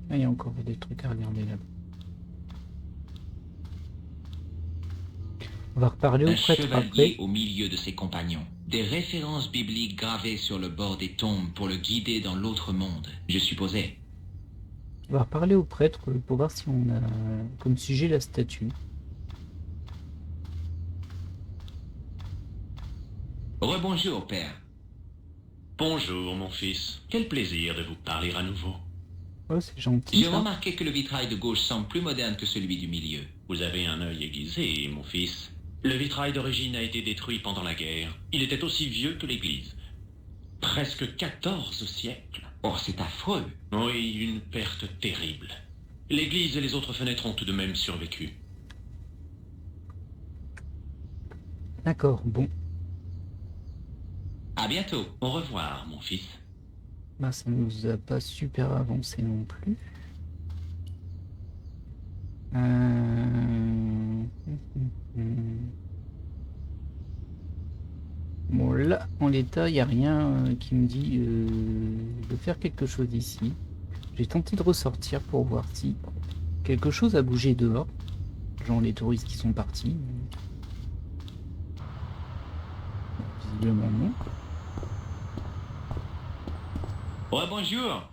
Ah, il y a encore des trucs à regarder là-bas. On va reparler au Un prêtre chevalier après. au milieu de ses compagnons. Des références bibliques gravées sur le bord des tombes pour le guider dans l'autre monde, je supposais. On va reparler au prêtre pour voir si on a comme sujet la statue. Rebonjour, père. Bonjour, mon fils. Quel plaisir de vous parler à nouveau. Oh, c'est gentil. J'ai ça. remarqué que le vitrail de gauche semble plus moderne que celui du milieu. Vous avez un œil aiguisé, mon fils. Le vitrail d'origine a été détruit pendant la guerre. Il était aussi vieux que l'église. Presque 14 siècles. Oh, c'est affreux. Oui, une perte terrible. L'église et les autres fenêtres ont tout de même survécu. D'accord, bon. À bientôt. Au revoir, mon fils. Bah, ça nous a pas super avancé non plus. Bon, là, en l'état, il n'y a rien qui me dit de faire quelque chose ici. J'ai tenté de ressortir pour voir si quelque chose a bougé dehors. Genre les touristes qui sont partis. Visiblement non. Rebonjour.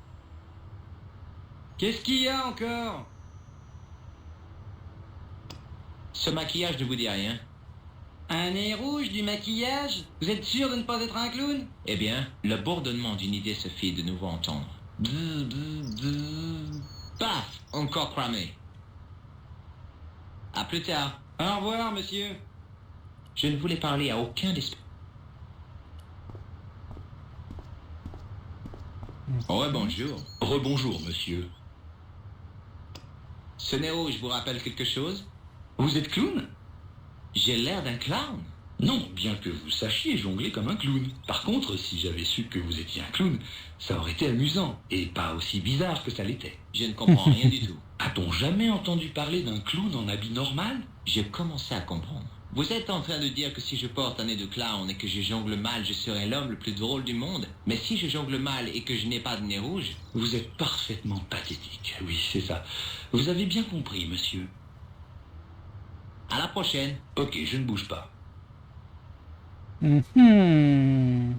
Qu'est-ce qu'il y a encore? Ce maquillage ne vous dit rien? Un nez rouge, du maquillage? Vous êtes sûr de ne pas être un clown? Eh bien, le bourdonnement d'une idée se fit de nouveau entendre. Paf! Encore cramé. À plus tard. Au revoir, monsieur. Je ne voulais parler à aucun des... Rebonjour. Rebonjour, monsieur. Ce nez rouge vous rappelle quelque chose? Vous êtes clown? J'ai l'air d'un clown. Non, bien que vous sachiez jongler comme un clown. Par contre, si j'avais su que vous étiez un clown, ça aurait été amusant, et pas aussi bizarre que ça l'était. Je ne comprends rien du tout. A-t-on jamais entendu parler d'un clown en habit normal? Je commençais à comprendre. Vous êtes en train de dire que si je porte un nez de clown et que je jongle mal, je serai l'homme le plus drôle du monde. Mais si je jongle mal et que je n'ai pas de nez rouge... Vous êtes parfaitement pathétique. Oui, c'est ça. Vous avez bien compris, monsieur. À la prochaine. Ok, je ne bouge pas. Mhm.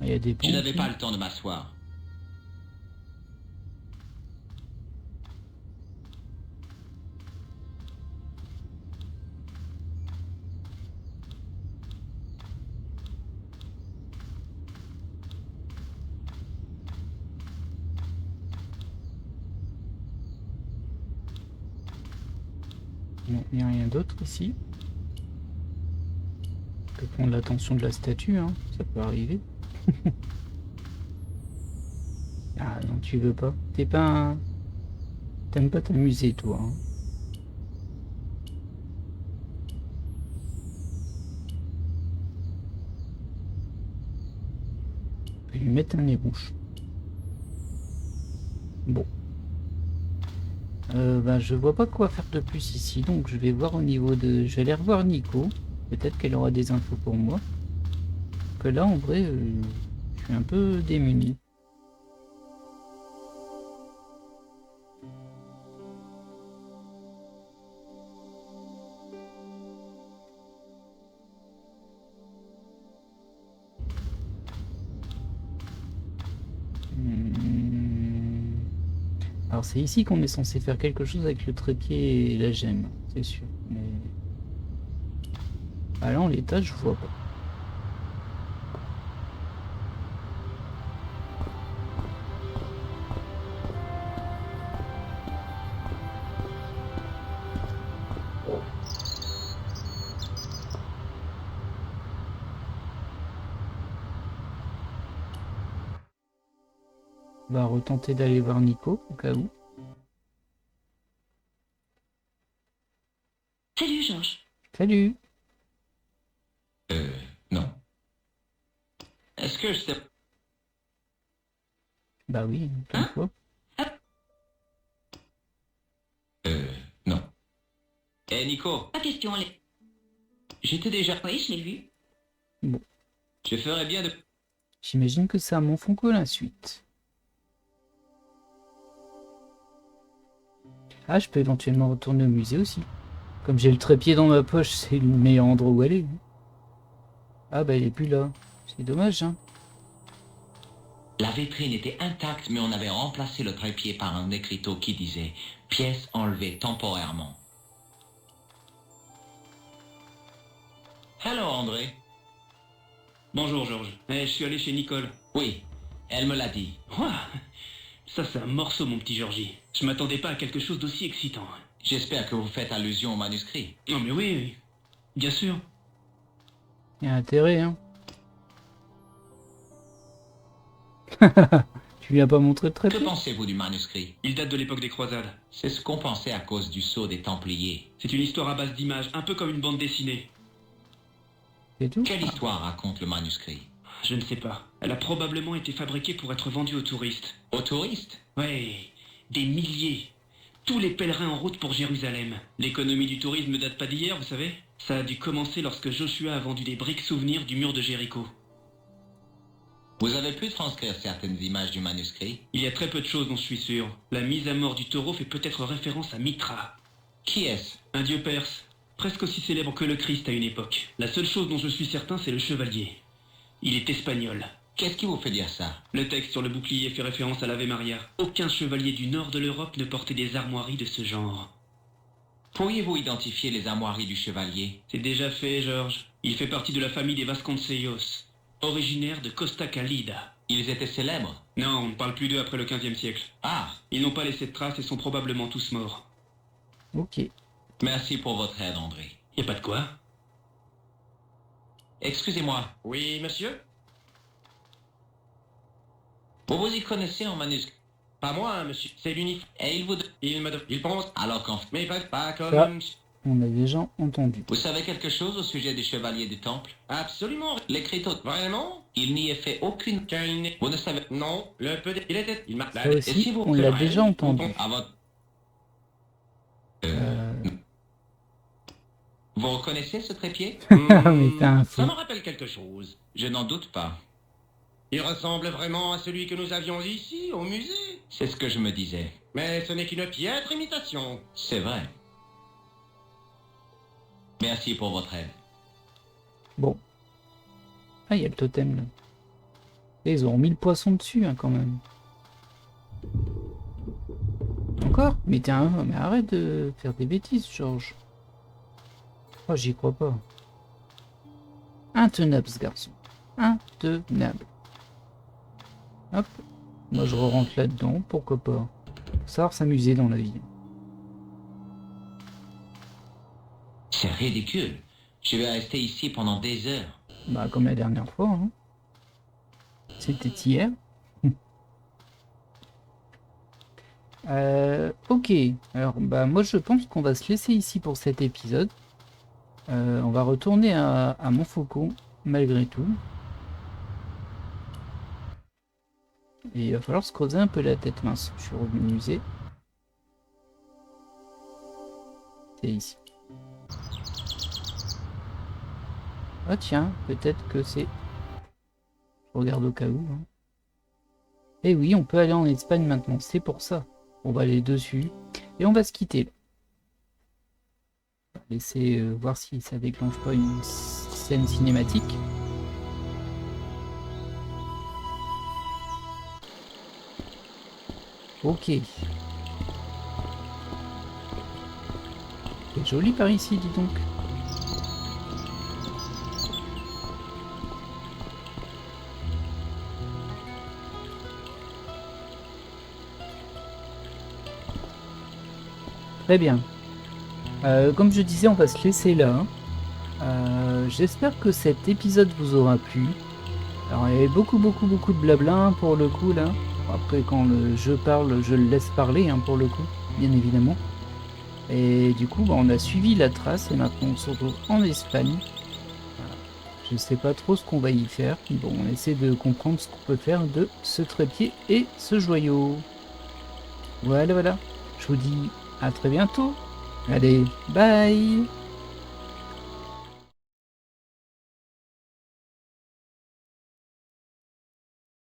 Il y a des Je n'avais pompes. pas le temps de m'asseoir. Non, il n'y a rien d'autre ici. On peut prendre l'attention de la statue, hein. Ça peut arriver. Ah non, tu veux pas. T'es pas un... T'aimes pas t'amuser, toi. Hein. On peut lui mettre un nez rouge. Bon. Ben, je vois pas quoi faire de plus ici, donc je vais voir au niveau de... Je vais aller revoir Nico. Peut-être qu'elle aura des infos pour moi. Que là, en vrai, je suis un peu démuni. Alors c'est ici qu'on est censé faire quelque chose avec le trépied et la gemme, c'est sûr. Mais... Ah là en l'état je vois pas. On va retenter d'aller voir Nico au cas où. Salut, Georges. Salut. Non. Est-ce que je t'ai... Bah oui, plein de fois. Non. Eh, Nico, Pas question, les... j'étais déjà... Oui, je l'ai vu. Bon, Je ferais bien de... j'imagine que ça m'en font que la suite. Ah, je peux éventuellement retourner au musée aussi. Comme j'ai le trépied dans ma poche, c'est le meilleur endroit où aller. Ah bah il est plus là. C'est dommage, hein. La vitrine était intacte, mais on avait remplacé le trépied par un écriteau qui disait « Pièce enlevée temporairement ». Hello, André. Bonjour, Georges. Je suis allé chez Nicole. Oui, elle me l'a dit. Ouah, ça, c'est un morceau, mon petit Georgie. Je m'attendais pas à quelque chose d'aussi excitant. J'espère que vous faites allusion au manuscrit. Non, mais oui, oui. Bien sûr. Il y a intérêt, hein. Tu lui as pas montré le Que trépied? pensez-vous du manuscrit? Il date de l'époque des croisades. C'est ce qu'on pensait à cause du sceau des Templiers. C'est une histoire à base d'images, un peu comme une bande dessinée. C'est tout? Quelle histoire raconte le manuscrit? Je ne sais pas. Elle a probablement été fabriquée pour être vendue aux touristes. Aux touristes? Ouais, des milliers. Tous les pèlerins en route pour Jérusalem. L'économie du tourisme ne date pas d'hier, vous savez. Ça a dû commencer lorsque Joshua a vendu des briques souvenirs du mur de Jéricho. Vous avez pu transcrire certaines images du manuscrit? Il y a très peu de choses dont je suis sûr. La mise à mort du taureau fait peut-être référence à Mitra, Qui est-ce? un dieu perse, presque aussi célèbre que le Christ à une époque. La seule chose dont je suis certain, c'est le chevalier. Il est espagnol. Qu'est-ce qui vous fait dire ça? Le texte sur le bouclier fait référence à l'Ave Maria. Aucun chevalier du nord de l'Europe ne portait des armoiries de ce genre. Pourriez-vous identifier les armoiries du chevalier? C'est déjà fait, Georges. Il fait partie de la famille des Vasconcellos, originaire de Costa Calida. Ils étaient célèbres? Non, on ne parle plus d'eux après le XVe siècle. Ah, Ils n'ont pas laissé de traces et sont probablement tous morts. Ok. merci pour votre aide, André. Y a pas de quoi. Excusez-moi, Oui, monsieur? vous vous y connaissez en manuscrit? Pas moi, hein, monsieur. C'est l'uniforme. Et Il pense... Alors qu'en Mais pas comme... Ça. On a déjà entendu. vous savez quelque chose au sujet des chevaliers du temple? Absolument. L'écriteau, Vraiment? il n'y est fait aucune... Car il n'est... Vous ne savez... Non, le peu... Il était... Il m'a... Ça aussi, si vous on l'a faites- déjà entendu. À votre... Euh... Vous reconnaissez ce trépied? Ah, mais t'es un fou. Ça me rappelle quelque chose. Je n'en doute pas. Il ressemble vraiment à celui que nous avions ici, au musée. C'est ce que je me disais. Mais ce n'est qu'une piètre imitation. C'est vrai. Merci pour votre aide. Bon. Ah, il y a le totem, là. Et ils ont mis le poisson dessus, hein, quand même. Encore? Mais t'es un... Mais arrête de faire des bêtises, Georges. Oh, j'y crois pas. Intenable, ce garçon. Intenable. Hop. Moi, je rentre là-dedans, pourquoi pas. Faut savoir s'amuser dans la vie. C'est ridicule. Je vais rester ici pendant des heures. Bah, comme la dernière fois, hein. C'était hier. Ok. Alors, bah, moi, je pense qu'on va se laisser ici pour cet épisode. On va retourner à Montfaucon, malgré tout. Et il va falloir se creuser un peu la tête, mince. Je suis revenu au musée. C'est ici. Ah tiens, peut-être que c'est... Je regarde au cas où. Hein. Et oui, on peut aller en Espagne maintenant, c'est pour ça. On va aller dessus. Et on va se quitter. On va laisser voir si ça déclenche pas une scène cinématique. Ok. C'est joli par ici, dis donc. Très bien. Comme je disais, on va se laisser là. J'espère que cet épisode vous aura plu. Alors, il y avait beaucoup de blabla hein, pour le coup là. Après, quand je parle, je le laisse parler hein, pour le coup, bien évidemment. Et du coup, bah, on a suivi la trace et maintenant on se retrouve en Espagne. Voilà. Je sais pas trop ce qu'on va y faire. Bon, on essaie de comprendre ce qu'on peut faire de ce trépied et ce joyau. Voilà. Je vous dis à très bientôt. Allez, bye!